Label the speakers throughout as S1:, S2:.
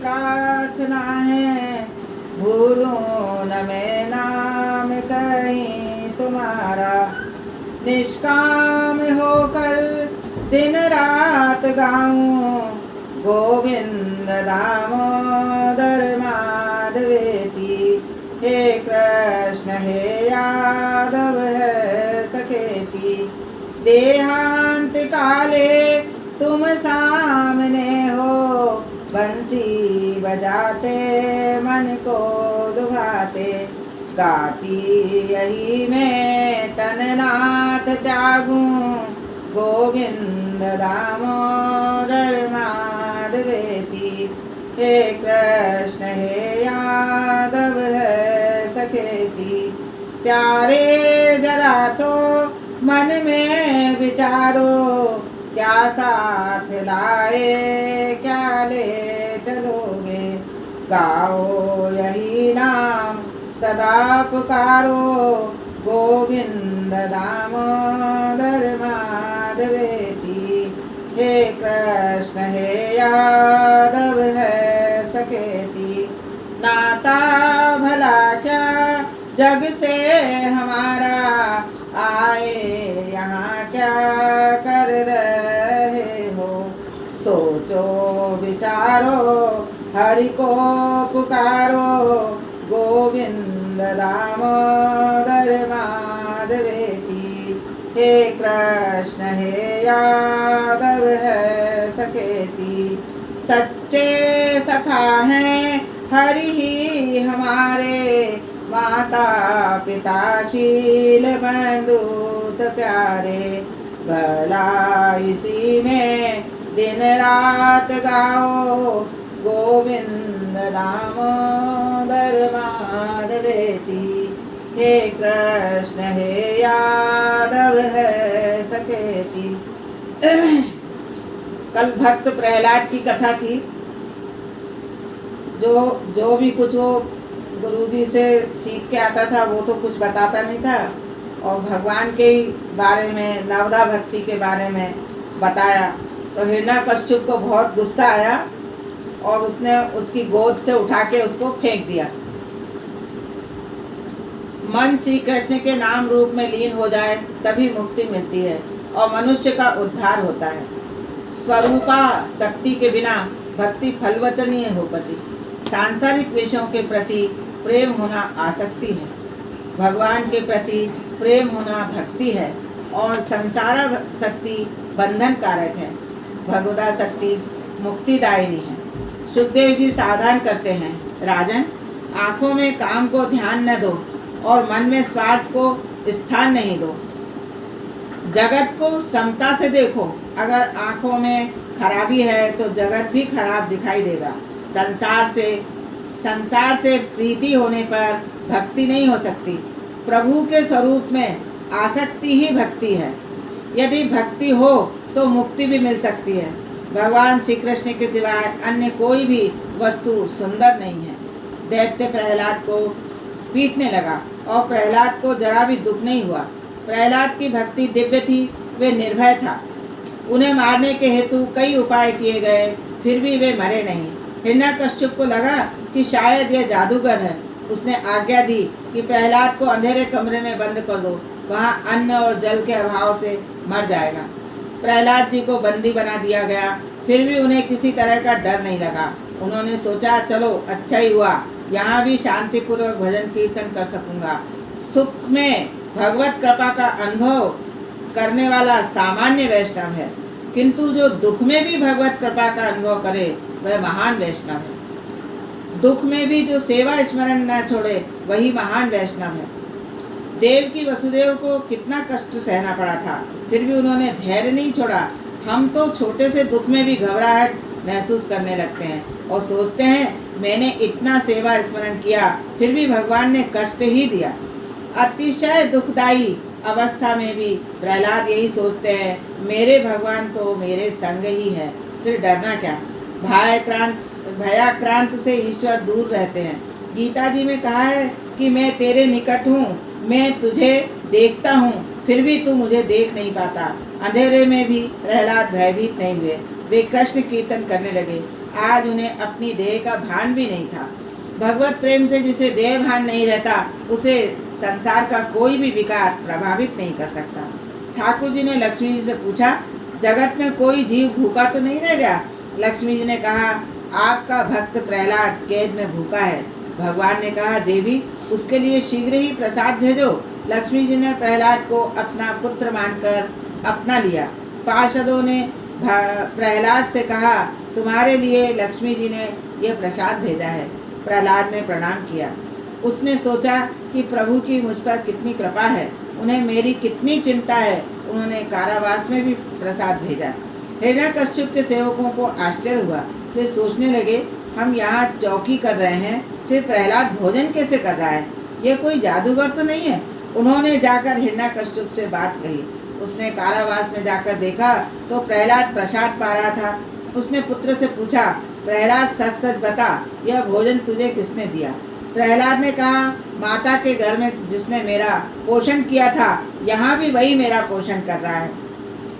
S1: प्रार्थना है, भूलूं न मैं नाम कहीं तुम्हारा। निष्काम होकर दिन रात गाऊं, गोविंद दामोदर माधवेति। हे कृष्ण हे यादव है सखेति। देहांत काले तुम सामने हो, बंसी बजाते मन को लुभाते। गाती यही मैं तननाथ त्यागूं, गोविंद दामोदर माधवेति। हे कृष्ण हे यादव है सखेति। प्यारे जरा तो मन में विचारो, क्या साथ लाए क्या ले चलोगे। गाओ यही नाम सदा पुकारो, गोविंद दामोदर माधवेति। हे कृष्ण हे यादव है सखेति। नाता भला क्या जग से हमारा, आए यहाँ क्या कर रहे हो। सोचो विचारो हरि को पुकारो, गोविंद दामोदर माधवेति। हे कृष्ण हे यादव है सखेति। सच्चे सखा हैं हरि ही हमारे, माता पिता शील बंधुत प्यारे। भला इसी में दिन रात गाओ, गोविंद दामोदर माधवेति। हे कृष्ण हे यादव है सखेति। कल भक्त प्रहलाद की कथा थी। जो भी कुछ वो गुरुजी से सीख के आता था वो तो कुछ बताता नहीं था, और भगवान के बारे में, नवदा भक्ति के बारे में बताया। तो हिरण्यकश्यप को बहुत गुस्सा आया और उसने उसकी गोद से उठा के उसको फेंक दिया। मन श्री कृष्ण के नाम रूप में लीन हो जाए तभी मुक्ति मिलती है और मनुष्य का उद्धार होता है। स्वरूपा शक्ति के बिना भक्ति फलवत नहीं हो पाती। सांसारिक विषयों के प्रति प्रेम होना आसक्ति है, भगवान के प्रति प्रेम होना भक्ति है, और संसार शक्ति बंधन कारक है, भगवदा शक्ति मुक्तिदायिनी है। सुखदेव जी सावधान करते हैं, राजन आँखों में काम को ध्यान न दो और मन में स्वार्थ को स्थान नहीं दो। जगत को समता से देखो। अगर आँखों में खराबी है तो जगत भी खराब दिखाई देगा। संसार से प्रीति होने पर भक्ति नहीं हो सकती। प्रभु के स्वरूप में आसक्ति ही भक्ति है। यदि भक्ति हो तो मुक्ति भी मिल सकती है। भगवान श्री कृष्ण के सिवाय अन्य कोई भी वस्तु सुंदर नहीं है। दैत्य प्रहलाद को पीटने लगा और प्रहलाद को जरा भी दुख नहीं हुआ। प्रहलाद की भक्ति दिव्य थी, वे निर्भय था। उन्हें मारने के हेतु कई उपाय किए गए, फिर भी वे मरे नहीं। हिरण्यकश्यप को लगा कि शायद यह जादूगर है। उसने आज्ञा दी कि प्रहलाद को अंधेरे कमरे में बंद कर दो, वहाँ अन्न और जल के अभाव से मर जाएगा। प्रहलाद जी को बंदी बना दिया गया, फिर भी उन्हें किसी तरह का डर नहीं लगा। उन्होंने सोचा चलो अच्छा ही हुआ, यहाँ भी शांतिपूर्वक भजन कीर्तन कर सकूँगा। सुख में भगवत कृपा का अनुभव करने वाला सामान्य वैष्णव है, किंतु जो दुख में भी भगवत कृपा का अनुभव करे वह महान वैष्णव है। दुख में भी जो सेवा स्मरण न छोड़े वही महान वैष्णव है। देव की वसुदेव को कितना कष्ट सहना पड़ा था, फिर भी उन्होंने धैर्य नहीं छोड़ा। हम तो छोटे से दुख में भी घबराहट महसूस करने लगते हैं और सोचते हैं मैंने इतना सेवा स्मरण किया फिर भी भगवान ने कष्ट ही दिया। अतिशय दुखदायी अवस्था में भी प्रहलाद यही सोचते हैं, मेरे भगवान तो मेरे संग ही है, फिर डरना क्या। भयाक्रांत से ईश्वर दूर रहते हैं। गीता जी में कहा है कि मैं तेरे निकट हूँ, मैं तुझे देखता हूँ, फिर भी तू मुझे देख नहीं पाता। अंधेरे में भी प्रहलाद भयभीत नहीं हुए, वे कृष्ण कीर्तन करने लगे। आज उन्हें अपनी देह का भान भी नहीं था। भगवत प्रेम से जिसे देह भान नहीं रहता, उसे संसार का कोई भी विकार प्रभावित नहीं कर सकता। ठाकुर जी ने लक्ष्मी जी से पूछा, जगत में कोई जीव भूखा तो नहीं रह गया? लक्ष्मी जी ने कहा, आपका भक्त प्रहलाद कैद में भूखा है। भगवान ने कहा, देवी उसके लिए शीघ्र ही प्रसाद भेजो। लक्ष्मी जी ने प्रहलाद को अपना पुत्र मानकर अपना लिया। पार्षदों ने प्रहलाद से कहा, तुम्हारे लिए लक्ष्मी जी ने यह प्रसाद भेजा है। प्रहलाद ने प्रणाम किया। उसने सोचा कि प्रभु की मुझ पर कितनी कृपा है, उन्हें मेरी कितनी चिंता है। उन्होंने कारावास में भी प्रसाद भेजा। हिरण्यकश्यप के सेवकों को आश्चर्य हुआ। वे सोचने लगे, हम यहाँ चौकी कर रहे हैं, फिर प्रहलाद भोजन कैसे कर रहा है? यह कोई जादूगर तो नहीं है। उन्होंने जाकर हिरण्यकश्यप से बात कही। उसने कारावास में जाकर देखा तो प्रहलाद प्रसाद पा रहा था। उसने पुत्र से पूछा, प्रहलाद सच सच बता, यह भोजन तुझे किसने दिया? प्रहलाद ने कहा, माता के घर में जिसने मेरा पोषण किया था, यहाँ भी वही मेरा पोषण कर रहा है।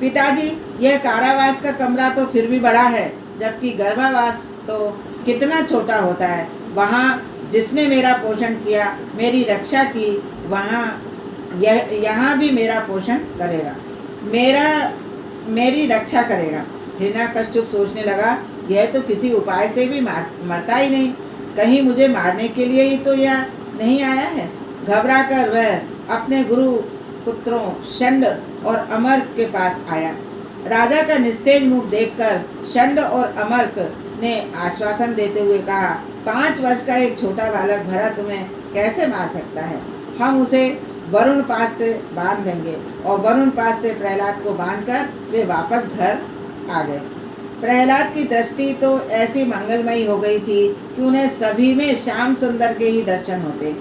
S1: पिताजी, यह कारावास का कमरा तो फिर भी बड़ा है, जबकि गर्भावास तो कितना छोटा होता है। वहाँ जिसने मेरा पोषण किया, मेरी रक्षा की, यहाँ भी मेरा पोषण करेगा, मेरी रक्षा करेगा। हिरण्यकश्यप सोचने लगा, यह तो किसी उपाय से भी मरता ही नहीं, कहीं मुझे मारने के लिए ही तो यह नहीं आया है। घबराकर वह अपने गुरु पुत्रों षंड और अमर्क के पास आया। राजा का निस्तेज मुख देखकर षंड और अमर्क ने आश्वासन देते हुए कहा, 5 वर्ष का एक छोटा बालक भरा तुम्हें कैसे मार सकता है? हम उसे वरुण पास से बांध देंगे। और वरुण पास से प्रहलाद को बांधकर वे वापस घर आ गए। प्रहलाद की दृष्टि तो ऐसी मंगलमयी हो गई थी कि उन्हें सभी में श्याम सुंदर के ही दर्शन होते।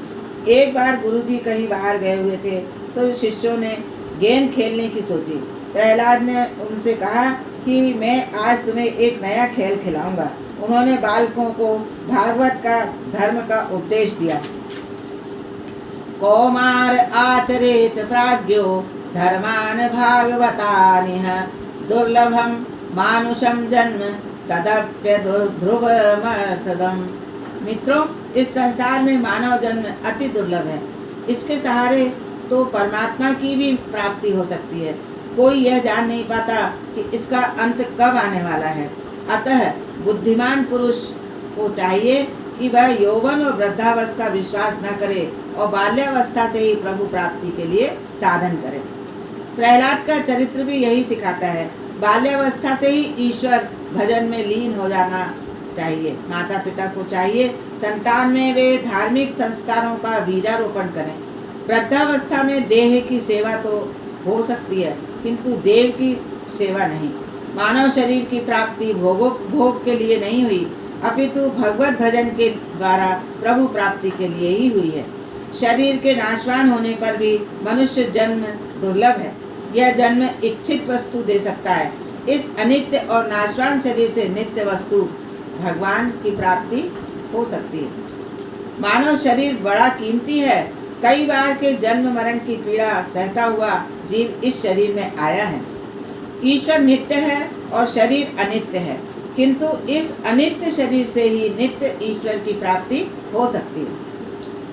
S1: एक बार गुरुजी कहीं बाहर गए हुए थे तो शिष्यों ने गेंद खेलने की सोची। प्रहलाद ने उनसे कहा कि मैं आज तुम्हें एक नया खेल खिलाऊंगा। उन्होंने बालकों को भागवत का धर्म का उपदेश दिया। कौमार आचरेत प्राज्ञो धर्मान भागवतानिह दुर्लभम मानुषम जन्म तदप्य ध्रुवमर्थदम। मित्रों, इस संसार में मानव जन्म अति दुर्लभ है। इसके सहारे तो परमात्मा की भी प्राप्ति हो सकती है। कोई यह जान नहीं पाता कि इसका अंत कब आने वाला है। अतः बुद्धिमान पुरुष को चाहिए कि वह यौवन और वृद्धावस्था विश्वास न करे और बाल्यावस्था से ही प्रभु प्राप्ति के लिए साधन करे। प्रहलाद का चरित्र भी यही सिखाता है। बाल्यावस्था से ही ईश्वर भजन में लीन हो जाना चाहिए। माता पिता को चाहिए संतान में वे धार्मिक संस्कारों का बीजारोपण करें। वृद्धावस्था में देह की सेवा तो हो सकती है, किंतु देव की सेवा नहीं। मानव शरीर की प्राप्ति भोग के लिए नहीं हुई, अपितु भगवत भजन के द्वारा प्रभु प्राप्ति के लिए ही हुई है। शरीर के नाशवान होने पर भी मनुष्य जन्म दुर्लभ है। यह जन्म इच्छित वस्तु दे सकता है। इस अनित्य और नाशवान शरीर से नित्य वस्तु भगवान की प्राप्ति हो सकती है। मानव शरीर बड़ा कीमती है। कई बार के जन्म मरण की पीड़ा सहता हुआ जीव इस शरीर में आया है। ईश्वर नित्य है और शरीर अनित्य है, किंतु इस अनित्य शरीर से ही नित्य ईश्वर की प्राप्ति हो सकती है।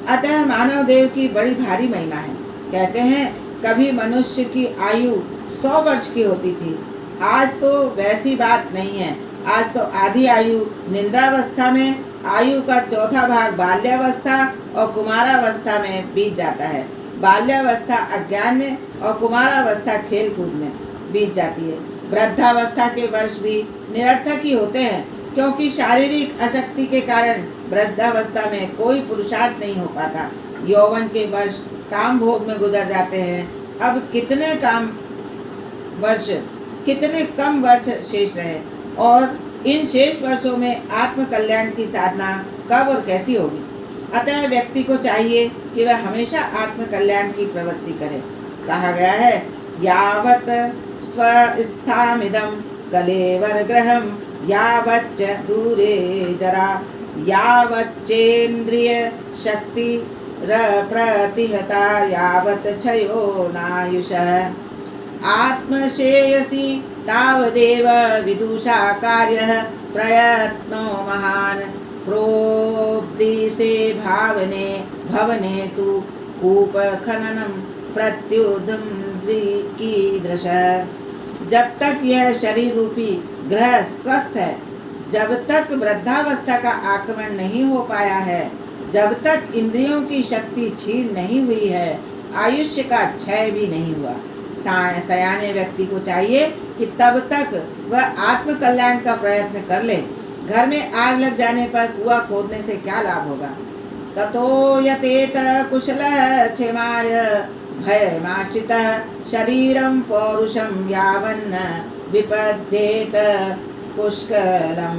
S1: अतः मानव देव की बड़ी भारी महिमा है। कहते हैं कभी मनुष्य की आयु 100 वर्ष की होती थी। आज तो वैसी बात नहीं है। आज तो आधी आयु निद्रावस्था में, आयु का चौथा भाग बाल्यावस्था और कुमारावस्था में बीत जाता है। बाल्यावस्था अज्ञान में और कुमारावस्था खेल कूद में बीत जाती है। वृद्धावस्था के वर्ष भी निरर्थक ही होते हैं, क्योंकि शारीरिक अशक्ति के कारण वृद्धावस्था में कोई पुरुषार्थ नहीं हो पाता। यौवन के वर्ष काम भोग में गुजर जाते हैं। अब कितने कम वर्ष शेष रहे, और इन शेष वर्षों में आत्म कल्याण की साधना कब और कैसी होगी। अतः व्यक्ति को चाहिए कि वह हमेशा आत्म कल्याण की प्रवृत्ति करे। कहा गया है, यावत् स्वस्थामिदं कलेवरगृहं यावच्च दूरे जरा यावच्चेन्द्रिय शक्ति प्रतिहता यावत् क्षयो नायुषः आत्मश्रेयसी तावदेव विदुषा कार्यः प्रयत्नो महान प्रोब्धि से भावने भवने तु कूप खननम प्रत्युदम कीदृश। जब तक यह शरीर रूपी ग्रह स्वस्थ है, जब तक वृद्धावस्था का आक्रमण नहीं हो पाया है, जब तक इंद्रियों की शक्ति छीन नहीं हुई है, आयुष्य का क्षय भी नहीं हुआ, सयाने व्यक्ति को चाहिए कि तब तक वह आत्म कल्याण का प्रयत्न कर ले। घर में आग लग जाने पर कुआं खोदने से क्या लाभ होगा। ततो यतेत कुशलः क्षेमाय भयमाश्रितः शरीरं पौरुषं यावन्न विपद्येत पुष्कलम।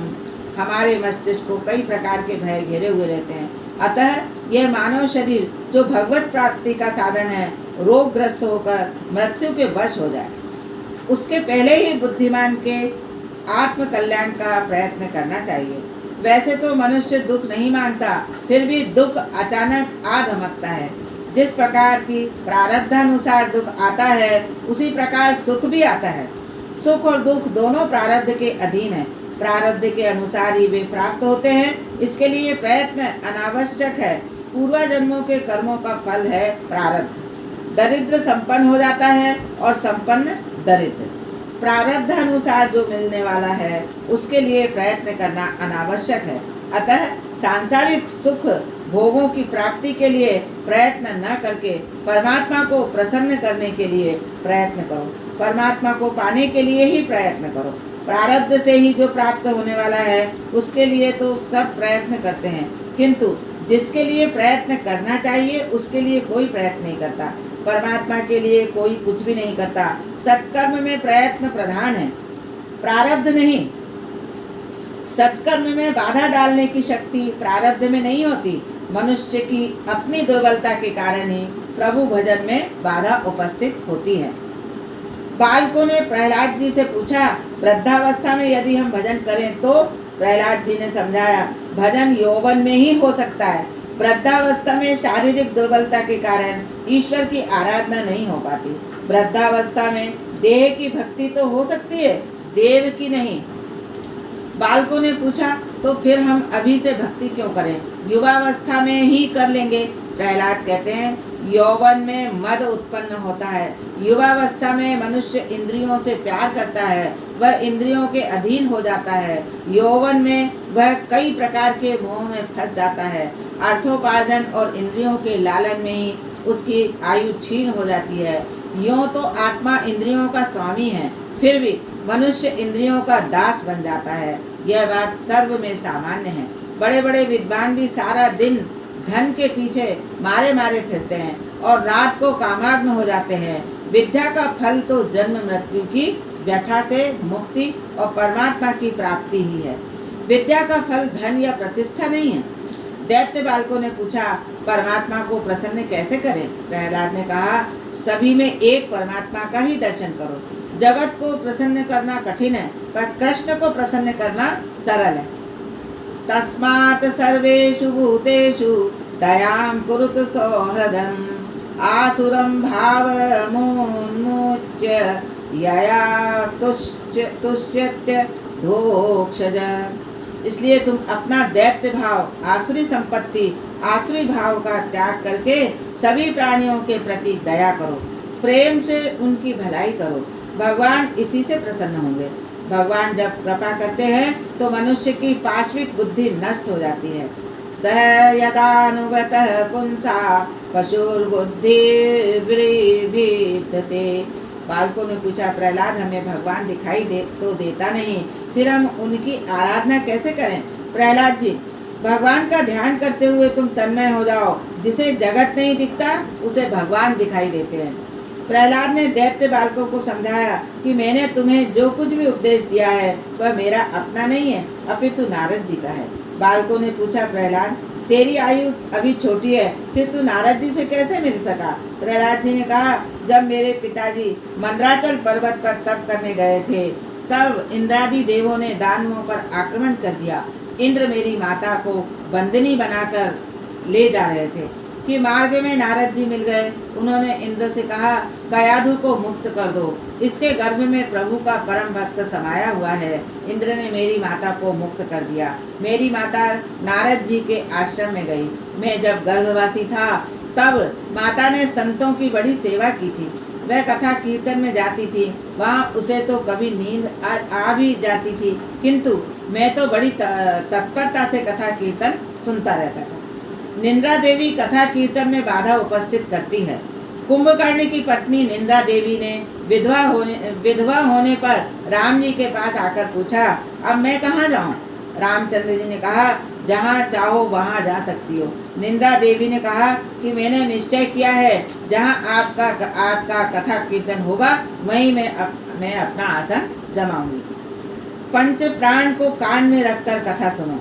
S1: हमारे मस्तिष्क को कई प्रकार के भय घेरे हुए रहते हैं, अतः यह मानव शरीर जो भगवत प्राप्ति का साधन है, रोगग्रस्त होकर मृत्यु के वश हो जाए, उसके पहले ही बुद्धिमान के आत्म कल्याण का प्रयत्न करना चाहिए। वैसे तो मनुष्य दुख नहीं मानता, फिर भी दुख अचानक आ धमकता है। जिस प्रकार की प्रारब्धानुसार दुख आता है, उसी प्रकार सुख भी आता है। सुख और दुख दोनों प्रारब्ध के अधीन है, प्रारब्ध के अनुसार ही वे प्राप्त होते हैं। इसके लिए प्रयत्न अनावश्यक है। पूर्व जन्मों के कर्मों का फल है प्रारब्ध। दरिद्र संपन्न हो जाता है और संपन्न दरिद्र। प्रारब्ध अनुसार जो मिलने वाला है, उसके लिए प्रयत्न करना अनावश्यक है। अतः सांसारिक सुख भोगों की प्राप्ति के लिए प्रयत्न न करके परमात्मा को प्रसन्न करने के लिए प्रयत्न करो। परमात्मा को पाने के लिए ही प्रयत्न करो। प्रारब्ध से ही जो प्राप्त होने वाला है, उसके लिए तो सब प्रयत्न करते हैं, किंतु जिसके लिए प्रयत्न करना चाहिए उसके लिए कोई प्रयत्न नहीं करता। परमात्मा के लिए कोई कुछ भी नहीं करता। सत्कर्म में प्रयत्न प्रधान है, प्रारब्ध नहीं। सत्कर्म में बाधा डालने की शक्ति प्रारब्ध में नहीं होती। मनुष्य की अपनी दुर्बलता के कारण ही प्रभु भजन में बाधा उपस्थित होती है। बालकों ने प्रहलाद जी से पूछा, वृद्धावस्था में यदि हम भजन करें तो? प्रहलाद जी ने समझाया, भजन यौवन में ही हो सकता है। वृद्धावस्था में शारीरिक दुर्बलता के कारण ईश्वर की आराधना नहीं हो पाती। वृद्धावस्था में देह की भक्ति तो हो सकती है, देव की नहीं। बालकों ने पूछा, तो फिर हम अभी से भक्ति क्यों करें? युवावस्था में ही कर लेंगे। प्रहलाद कहते हैं, यौवन में मद उत्पन्न होता है। युवावस्था में मनुष्य इंद्रियों से प्यार करता है, वह इंद्रियों के अधीन हो जाता है। यौवन में वह कई प्रकार के मोह में फंस जाता है। अर्थोपार्जन और इंद्रियों के लालन में ही उसकी आयु क्षीण हो जाती है। यों तो आत्मा इंद्रियों का स्वामी है, फिर भी मनुष्य इंद्रियों का दास बन जाता है। यह बात सर्व में सामान्य है। बड़े बड़े विद्वान भी सारा दिन धन के पीछे मारे मारे फिरते हैं और रात को कामाग्न हो जाते हैं। विद्या का फल तो जन्म मृत्यु की व्यथा से मुक्ति और परमात्मा की प्राप्ति ही है। विद्या का फल धन या प्रतिष्ठा नहीं है। दैत्य बालकों ने पूछा, परमात्मा को प्रसन्न कैसे करें? प्रहलाद ने कहा, सभी में एक परमात्मा का ही दर्शन करो। जगत को प्रसन्न करना कठिन है, पर कृष्ण को प्रसन्न करना सरल है। तस्मात् सर्वेषु भूतेषु दयां कुरुत सौहृदम् आसुरं भावमुन्मुच्य यया तुष्यत्य धोक्षज। इसलिए तुम अपना दैत्य भाव, आसुरी संपत्ति, आसुरी भाव का त्याग करके सभी प्राणियों के प्रति दया करो, प्रेम से उनकी भलाई करो। भगवान इसी से प्रसन्न होंगे। भगवान जब कृपा करते हैं तो मनुष्य की पाश्विक बुद्धि नष्ट हो जाती है। सह यदानुव्रतः पुंसा पशुर्बुद्धिर्विद्यते। बालकों ने पूछा, प्रहलाद हमें भगवान दिखाई तो देता नहीं, फिर हम उनकी आराधना कैसे करें? प्रहलाद जी, भगवान का ध्यान करते हुए तुम तन्मय हो जाओ। जिसे जगत नहीं दिखता उसे भगवान दिखाई देते हैं। प्रहलाद ने दैत्य बालकों को समझाया कि मैंने तुम्हें जो कुछ भी उपदेश दिया है वह मेरा अपना नहीं है, अपितु नारद जी का है। बालकों ने पूछा, प्रहलाद तेरी आयु अभी छोटी है, फिर तू नारद जी से कैसे मिल सका? प्रहलाद जी ने कहा, जब मेरे पिताजी मंदराचल पर्वत पर तप करने गए थे, तब इंद्रादि देवों ने दानवों पर आक्रमण कर दिया। इंद्र मेरी माता को बंदिनी बनाकर ले जा रहे थे। कि मार्ग में नारद जी मिल गए। उन्होंने इंद्र से कहा, कयाधु को मुक्त कर दो, इसके गर्भ में प्रभु का परम भक्त समाया हुआ है। इंद्र ने मेरी माता को मुक्त कर दिया। मेरी माता नारद जी के आश्रम में गई। मैं जब गर्भवासी था तब माता ने संतों की बड़ी सेवा की थी। वह कथा कीर्तन में जाती थी। वहाँ उसे तो कभी नींद आ भी जाती थी, किंतु मैं तो बड़ी तत्परता से कथा कीर्तन सुनता रहता था। निंद्रा देवी कथा कीर्तन में बाधा उपस्थित करती है। कुंभकर्ण की पत्नी निंद्रा देवी ने विधवा होने पर राम जी के पास आकर पूछा, अब मैं कहाँ जाऊँ? रामचंद्र जी ने कहा, जहाँ चाहो वहाँ जा सकती हो। निंद्रा देवी ने कहा कि मैंने निश्चय किया है, जहाँ आपका कथा कीर्तन होगा वहीं मैं अपना आसन जमाऊंगी। पंच प्राण को कान में रखकर कथा सुनो।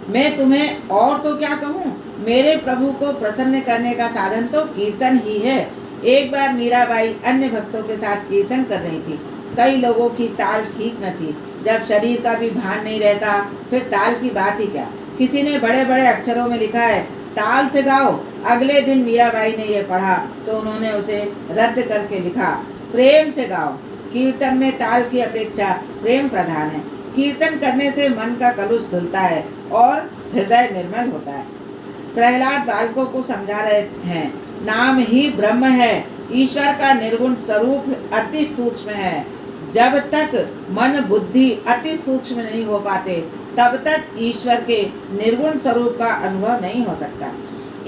S1: मैं तुम्हें और तो क्या कहूँ, मेरे प्रभु को प्रसन्न करने का साधन तो कीर्तन ही है। एक बार मीराबाई अन्य भक्तों के साथ कीर्तन कर रही थी। कई लोगों की ताल ठीक न थी। जब शरीर का भी भान नहीं रहता फिर ताल की बात ही क्या। किसी ने बड़े बड़े अक्षरों में लिखा है, ताल से गाओ। अगले दिन मीराबाई ने यह पढ़ा तो उन्होंने उसे रद्द करके लिखा, प्रेम से गाओ। कीर्तन में ताल की अपेक्षा प्रेम प्रधान है। कीर्तन करने से मन का कलुष धुलता है और हृदय निर्मल होता है। प्रहलाद बालकों को समझा रहे हैं, नाम ही ब्रह्म है। ईश्वर का निर्गुण स्वरूप अति सूक्ष्म है। जब तक मन बुद्धि अति सूक्ष्म नहीं हो पाते तब तक ईश्वर के निर्गुण स्वरूप का अनुभव नहीं हो सकता।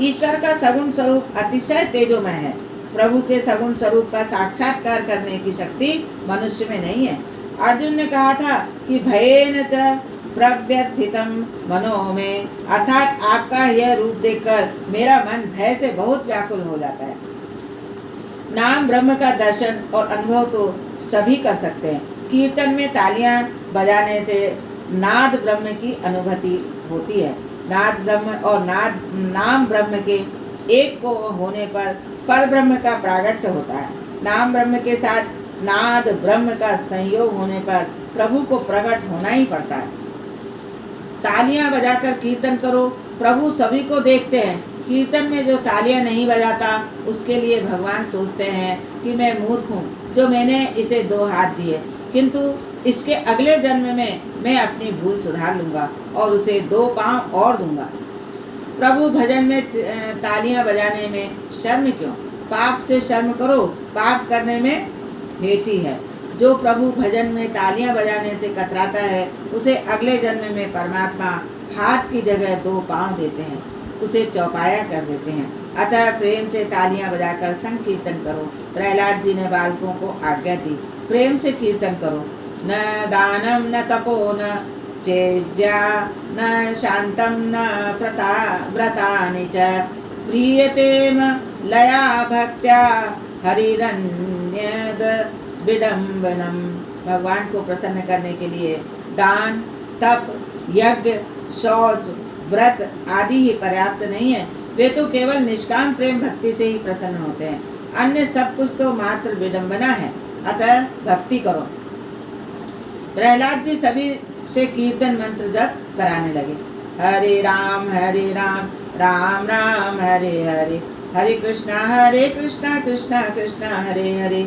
S1: ईश्वर का सगुण स्वरूप अतिशय तेजोमय है। प्रभु के सगुण स्वरूप का साक्षात्कार करने की शक्ति मनुष्य में नहीं है। अर्जुन ने कहा था कि भयेन च प्रव्यथितम मनो में, अर्थात आपका यह रूप देखकर मेरा मन भय से बहुत व्याकुल हो जाता है। नाम ब्रह्म का दर्शन और अनुभव तो सभी कर सकते हैं। कीर्तन में तालियां बजाने से नाद ब्रह्म की अनुभूति होती है। नाद ब्रह्म और नाम ब्रह्म के एक को होने पर ब्रह्म का प्रागट्य होता है। नाम ब्रह्म के साथ नाद ब्रह्म का संयोग होने पर प्रभु को प्रकट होना ही पड़ता है। तालियां बजाकर कीर्तन करो, प्रभु सभी को देखते हैं। कीर्तन में जो तालियां नहीं बजाता उसके लिए भगवान सोचते हैं कि मैं मूर्ख हूँ जो मैंने इसे 2 हाथ दिए, किंतु इसके अगले जन्म में मैं अपनी भूल सुधार लूँगा और उसे 2 पाँव और दूंगा। प्रभु भजन में तालियां बजाने में शर्म क्यों? पाप से शर्म करो, पाप करने में हेठी है। जो प्रभु भजन में तालियां बजाने से कतराता है उसे अगले जन्म में परमात्मा हाथ की जगह 2 पाँव देते हैं, उसे चौपाया कर देते हैं। अतः प्रेम से तालियां बजाकर संकीर्तन करो। प्रहलाद जी ने बालकों को आज्ञा दी, प्रेम से कीर्तन करो। न दानम न तपो न चेज्या न शांतम न व्रतानि च प्रीयतेम लया भक्त्या हरिरन्यद विडम्बनम। भगवान को प्रसन्न करने के लिए दान, तप, यज्ञ, शौच, व्रत आदि ही पर्याप्त नहीं है। वे तो केवल निष्काम प्रेम भक्ति से ही प्रसन्न होते हैं। अन्य सब कुछ तो मात्र विडंबना है। अतः भक्ति करो। प्रहलाद जी सभी से कीर्तन मंत्र जप कराने लगे। हरे राम राम राम हरे हरे, हरे कृष्णा कृष्णा कृष्णा हरे हरे।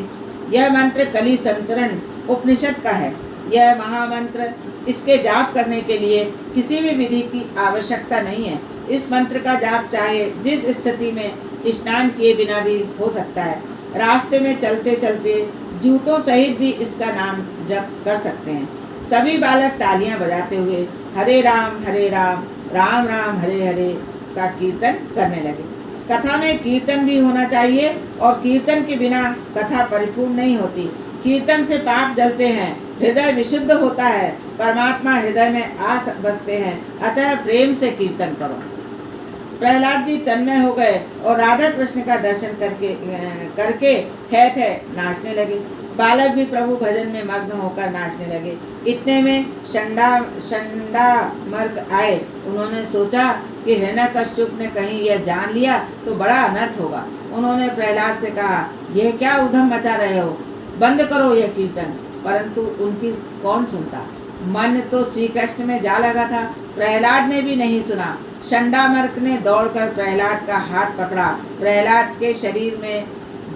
S1: यह मंत्र कली संतरण उपनिषद का है। यह महामंत्र, इसके जाप करने के लिए किसी भी विधि की आवश्यकता नहीं है। इस मंत्र का जाप चाहे जिस स्थिति में स्नान किए बिना भी हो सकता है। रास्ते में चलते चलते जूतों सहित भी इसका नाम जप कर सकते हैं। सभी बालक तालियां बजाते हुए हरे राम राम राम हरे हरे का कीर्तन करने लगे। कथा में कीर्तन भी होना चाहिए और कीर्तन के बिना कथा परिपूर्ण नहीं होती। कीर्तन से पाप जलते हैं, हृदय विशुद्ध होता है, परमात्मा हृदय में आ बसते हैं। अतः प्रेम से कीर्तन करो। प्रहलाद जी तन्मय हो गए और राधा कृष्ण का दर्शन करके थे नाचने लगे। बालक भी प्रभु भजन में मग्न होकर नाचने लगे। इतने में शंडामर्क आए। उन्होंने सोचा कि हिरण्यकश्यप ने कहीं यह जान लिया तो बड़ा अनर्थ होगा। उन्होंने प्रहलाद से कहा, यह क्या उधम मचा रहे हो, बंद करो यह कीर्तन। परंतु उनकी कौन सुनता। मन तो श्री कृष्ण में जा लगा था। प्रहलाद ने भी नहीं सुना। शंडामर्क ने दौड़कर प्रहलाद का हाथ पकड़ा। प्रहलाद के शरीर में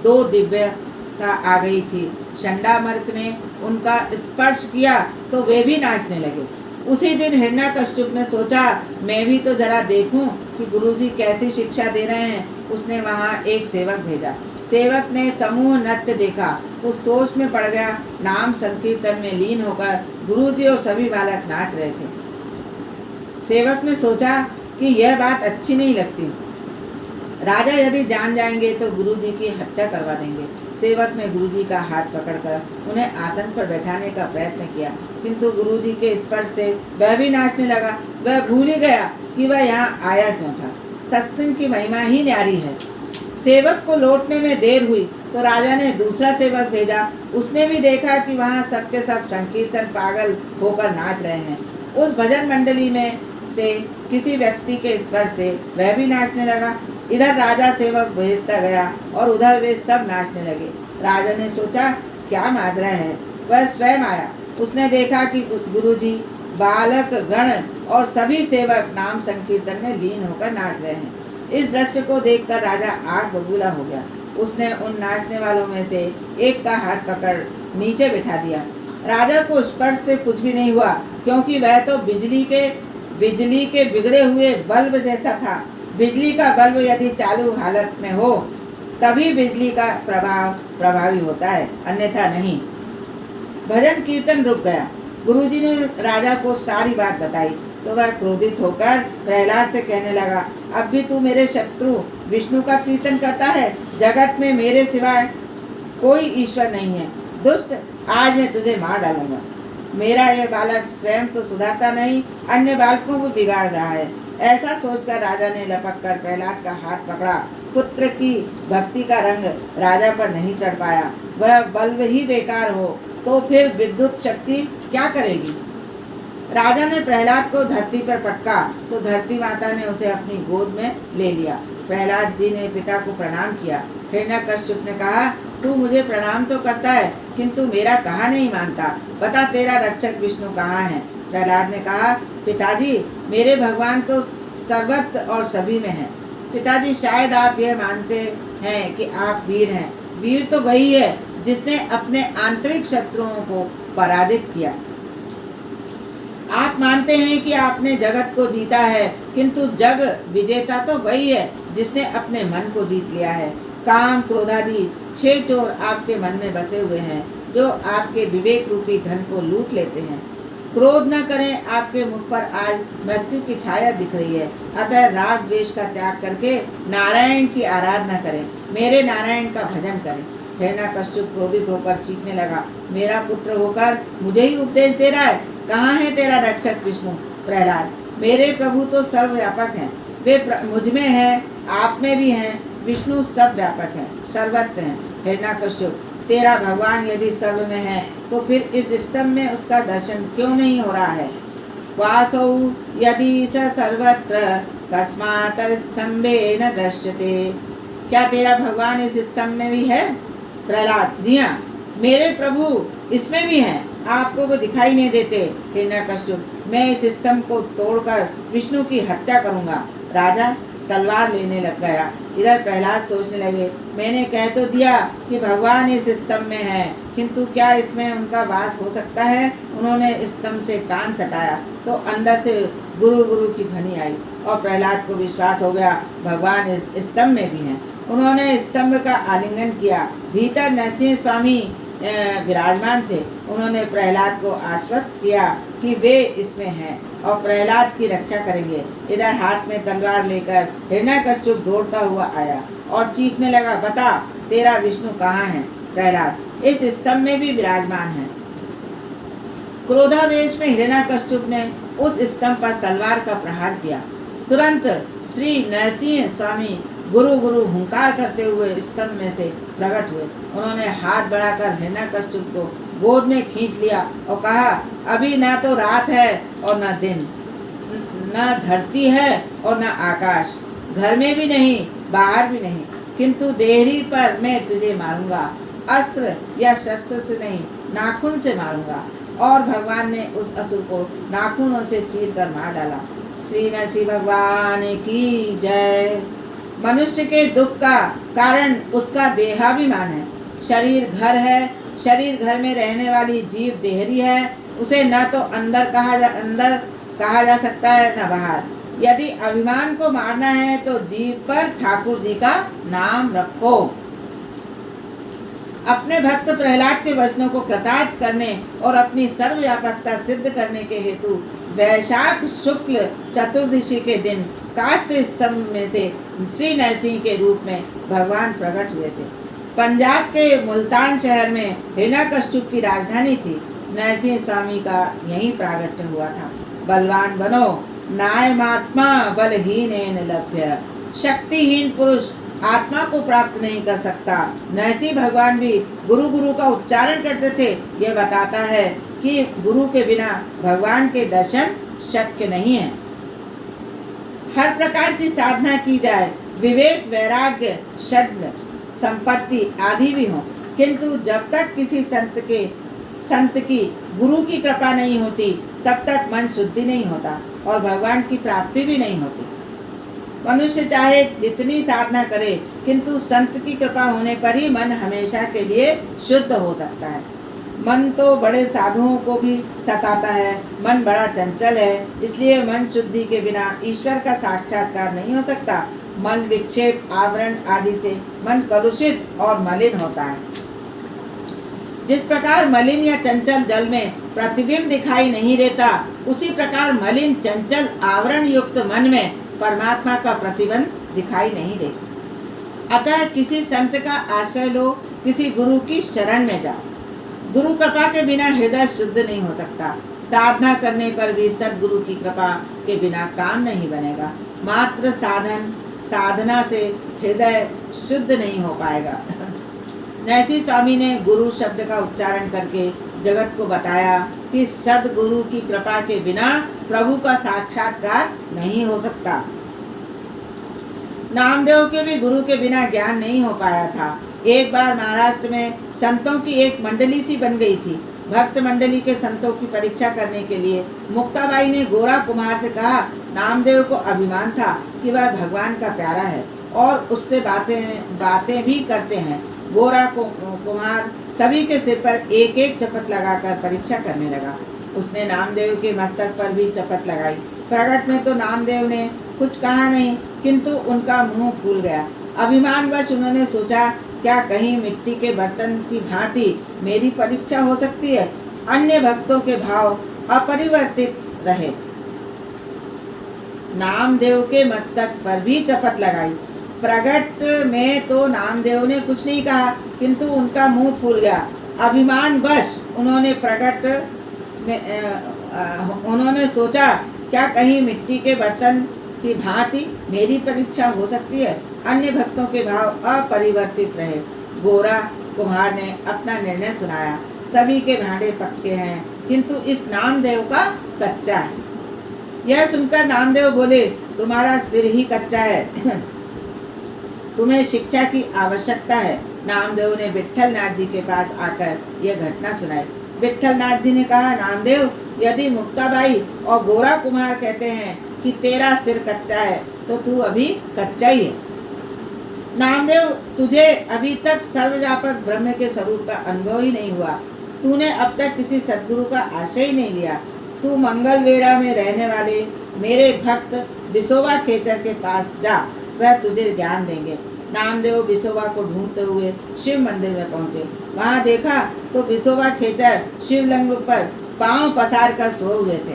S1: 2 दिव्यता आ गई थी। शंडामर्क ने उनका स्पर्श किया तो वे भी नाचने लगे। उसी दिन हिरण्यकश्यप ने सोचा, मैं भी तो जरा देखूं कि गुरुजी कैसी शिक्षा दे रहे हैं। उसने वहां एक सेवक भेजा। सेवक ने समूह नृत्य देखा तो सोच में पड़ गया। नाम संकीर्तन में लीन होकर गुरुजी और सभी बालक नाच रहे थे। सेवक ने सोचा कि यह बात अच्छी नहीं लगती। राजा यदि जान जाएंगे तो गुरुजी की हत्या करवा देंगे। सेवक ने गुरुजी का हाथ पकड़कर उन्हें आसन पर बैठाने का प्रयत्न किया, किंतु गुरुजी के स्पर्श से वह भी नाचने लगा। वह भूल ही गया कि वह यहाँ आया क्यों था। सत्संग की महिमा ही न्यारी है। सेवक को लौटने में देर हुई तो राजा ने दूसरा सेवक भेजा। उसने भी देखा कि वहाँ सबके सब संकीर्तन पागल होकर नाच रहे हैं। उस भजन मंडली में से किसी व्यक्ति के स्पर्श से वह भी नाचने लगा। इधर राजा सेवक भेजता गया और उधर वे सब नाचने लगे। राजा ने सोचा, क्या माजरा है। वह स्वयं आया। उसने देखा कि गुरुजी, बालक गण और सभी सेवक नाम संकीर्तन में लीन होकर नाच रहे हैं। इस दृश्य को देखकर राजा आग बबूला हो गया। उसने उन नाचने वालों में से एक का हाथ पकड़ नीचे बिठा दिया। राजा को स्पर्श से कुछ भी नहीं हुआ, क्योंकि वह तो बिजली के बिगड़े हुए बल्ब जैसा था। बिजली का बल्ब यदि चालू हालत में हो तभी बिजली का प्रभाव प्रभावी होता है, अन्यथा नहीं। भजन कीर्तन रुक गया। गुरुजी ने राजा को सारी बात बताई तो वह क्रोधित होकर प्रहलाद से कहने लगा, अब भी तू मेरे शत्रु विष्णु का कीर्तन करता है। जगत में मेरे सिवाय कोई ईश्वर नहीं है। दुष्ट, आज मैं तुझे मार डालूंगा। मेरा यह बालक स्वयं तो सुधरता नहीं, अन्य बालकों को बिगाड़ रहा है। ऐसा सोचकर राजा ने लपक कर प्रहलाद का हाथ पकड़ा। पुत्र की भक्ति का रंग राजा पर नहीं चढ़ पाया। वह बल्ब ही बेकार हो तो फिर विद्युत शक्ति क्या करेगी। राजा ने प्रहलाद को धरती पर पटका तो धरती माता ने उसे अपनी गोद में ले लिया। प्रहलाद जी ने पिता को प्रणाम किया। हिरण्यकश्यप ने कहा, तू मुझे प्रणाम तो करता है किंतु मेरा कहा नहीं मानता। बता, तेरा रक्षक विष्णु कहाँ है। प्रहलाद ने कहा, पिताजी, मेरे भगवान तो सर्वत्र और सभी में हैं। पिताजी, शायद आप यह मानते हैं कि आप वीर हैं। वीर तो वही है जिसने अपने आंतरिक शत्रुओं को पराजित किया। आप मानते हैं कि आपने जगत को जीता है, किंतु जग विजेता तो वही है जिसने अपने मन को जीत लिया है। काम, क्रोधादि 6 चोर आपके मन में बसे हुए हैं, जो आपके विवेक रूपी धन को लूट लेते हैं। क्रोध न करें, आपके मुख पर आज मृत्यु की छाया दिख रही है। अतः राग द्वेष का त्याग करके नारायण की आराधना करें, मेरे नारायण का भजन करें। हिरण्यकश्यप क्रोधित होकर चीखने लगा, मेरा पुत्र होकर मुझे ही उपदेश दे रहा है। कहाँ है तेरा रक्षक विष्णु। प्रहलाद, मेरे प्रभु तो सर्वव्यापक हैं। वे मुझ में हैं, आप में भी हैं। विष्णु सब व्यापक हैं, सर्वत्र हैं। हिरण्यकश्यप, तेरा भगवान यदि सर्व में है तो फिर इस स्तंभ में उसका दर्शन क्यों नहीं हो रहा है। वासौ यदि स सर्वत्र कस्मात् स्तंभे न दृश्यते। क्या तेरा भगवान इस स्तंभ में भी है। प्रहलाद, जी हाँ, मेरे प्रभु इसमें भी हैं, आपको वो दिखाई नहीं देते। हिरण्यकश्यप, मैं इस स्तंभ को तोड़कर विष्णु की हत्या करूंगा। राजा तलवार लेने लग गया। इधर प्रहलाद सोचने लगे, मैंने कह तो दिया कि भगवान इस स्तंभ में है, किंतु क्या इसमें उनका वास हो सकता है। उन्होंने स्तंभ से कान सटाया तो अंदर से गुरु गुरु की ध्वनि आई और प्रहलाद को विश्वास हो गया भगवान इस स्तंभ में भी हैं। उन्होंने स्तंभ का आलिंगन किया। भीतर नरसिंह स्वामी विराजमान थे। उन्होंने प्रहलाद को आश्वस्त किया कि वे इसमें हैं और प्रहलाद की रक्षा करेंगे। इधर हाथ में तलवार लेकर हिरण्यकश्यप दौड़ता हुआ आया और चीखने लगा, बता, तेरा विष्णु कहाँ है। प्रहलाद, इस स्तंभ में भी विराजमान है। क्रोधावेश में हिरण्यकश्यप ने उस स्तंभ पर तलवार का प्रहार किया। तुरंत श्री नरसिंह स्वामी गुरु गुरु हुंकार करते हुए स्तंभ में से प्रकट हुए। उन्होंने हाथ बढ़ाकर हिरण्यकश्यप को गोद में खींच लिया और कहा, अभी न तो रात है और न दिन, न धरती है और न आकाश, घर में भी नहीं बाहर भी नहीं, किंतु देहरी पर मैं तुझे मारूंगा। अस्त्र या शस्त्र से नहीं, नाखून से मारूंगा। और भगवान ने उस असुर को नाखूनों से चीर कर मार डाला। श्री नरसिंह भगवान की जय। मनुष्य के दुख का कारण उसका देहाभिमान है। शरीर घर है, शरीर घर में रहने वाली जीव देहरी है। उसे न तो अंदर कहा जा सकता है न बाहर। यदि अभिमान को मारना है तो जीव पर ठाकुर जी का नाम रखो। अपने भक्त प्रहलाद के वचनों को कृतार्थ करने और अपनी सर्वव्यापकता सिद्ध करने के हेतु वैशाख शुक्ल चतुर्दशी के दिन काष्ठ स्तंभ में से श्री नरसिंह के रूप में भगवान प्रकट हुए थे। पंजाब के मुल्तान शहर में हिरण्यकश्यप की राजधानी थी। नरसिंह स्वामी का यही प्रागट्य हुआ था। बलवान बनो नायमात्मा बलहीन लभ्य। शक्तिहीन पुरुष आत्मा को प्राप्त नहीं कर सकता। नरसिंह भगवान भी गुरु गुरु का उच्चारण करते थे। यह बताता है कि गुरु के बिना भगवान के दर्शन शक्य नहीं है। हर प्रकार की साधना की जाए, विवेक वैराग्य षड् संपत्ति आदि भी हो, किंतु जब तक किसी संत की गुरु की कृपा नहीं होती तब तक मन शुद्धि नहीं होता और भगवान की प्राप्ति भी नहीं होती। मनुष्य चाहे जितनी साधना करे, किंतु संत की कृपा होने पर ही मन हमेशा के लिए शुद्ध हो सकता है। मन तो बड़े साधुओं को भी सताता है। मन बड़ा चंचल है, इसलिए मन शुद्धि के बिना ईश्वर का साक्षात्कार नहीं हो सकता। मन विक्षेप आवरण आदि से मन कलुषित और मलिन होता है। जिस प्रकार मलिन या चंचल जल में प्रतिबिंब दिखाई नहीं देता, उसी प्रकार मलिन चंचल आवरण युक्त मन में परमात्मा का प्रतिबिंब दिखाई नहीं देता। अतः किसी संत का आश्रय लो, किसी गुरु की शरण में जाओ। गुरु कृपा के बिना हृदय शुद्ध नहीं हो सकता। साधना करने पर भी सद्गुरु की कृपा के बिना काम नहीं बनेगा। मात्र साधना से हृदय शुद्ध नहीं हो पाएगा। नरसिंह स्वामी ने गुरु शब्द का उच्चारण करके जगत को बताया कि सद्गुरु की कृपा के बिना प्रभु का साक्षात्कार नहीं हो सकता। नामदेव के भी गुरु के बिना ज्ञान नहीं हो पाया था। एक बार महाराष्ट्र में संतों की एक मंडली सी बन गई थी। भक्त मंडली के संतों की परीक्षा करने के लिए मुक्ताबाई ने गोरा कुमार से कहा। नामदेव को अभिमान था कि वह भगवान का प्यारा है और उससे बातें भी करते हैं। गोरा कुमार सभी के सिर पर एक एक चपत लगाकर परीक्षा करने लगा। उसने नामदेव के मस्तक पर भी चपत लगाई। प्रकट में तो नामदेव ने कुछ कहा नहीं, किंतु उनका मुंह फूल गया। अभिमानवश उन्होंने सोचा, क्या कहीं मिट्टी के बर्तन की भांति मेरी परीक्षा हो सकती है? अन्य भक्तों के भाव अपरिवर्तित रहे। नामदेव के मस्तक पर भी चपत लगाई। प्रगट में तो नामदेव ने कुछ नहीं कहा, किंतु उनका मुंह फूल गया। अभिमानवश उन्होंने सोचा, क्या कहीं मिट्टी के बर्तन की भांति मेरी परीक्षा हो सकती है? अन्य भक्तों के भाव अपरिवर्तित रहे। गोरा कुम्हार ने अपना निर्णय सुनाया। सभी के भांडे पक्के हैं, किंतु इस नामदेव का कच्चा है। यह सुनकर नामदेव बोले, तुम्हारा सिर ही कच्चा है। तुम्हें शिक्षा की आवश्यकता है। नामदेव ने विट्ठल नाथ जी के पास आकर यह घटना सुनाई। विट्ठल नाथ जी ने कहा, नामदेव, यदि मुक्ताबाई और गोरा कुमार कहते हैं कि तेरा सिर कच्चा है, तो तू अभी कच्चा ही है। नामदेव, तुझे अभी तक सर्वव्यापक ब्रह्म के स्वरूप का अनुभव ही नहीं हुआ। तूने अब तक किसी सद्गुरु का आश्रय ही नहीं लिया। तू मंगलवेढ़ा में रहने वाले मेरे भक्त बिसोबा खेचर के पास जा, वह तुझे ज्ञान देंगे। नामदेव बिसोबा को ढूंढते हुए शिव मंदिर में पहुंचे। वहां देखा तो बिसोबा खेचर शिवलिंग पर पांव पसार कर सोए हुए थे।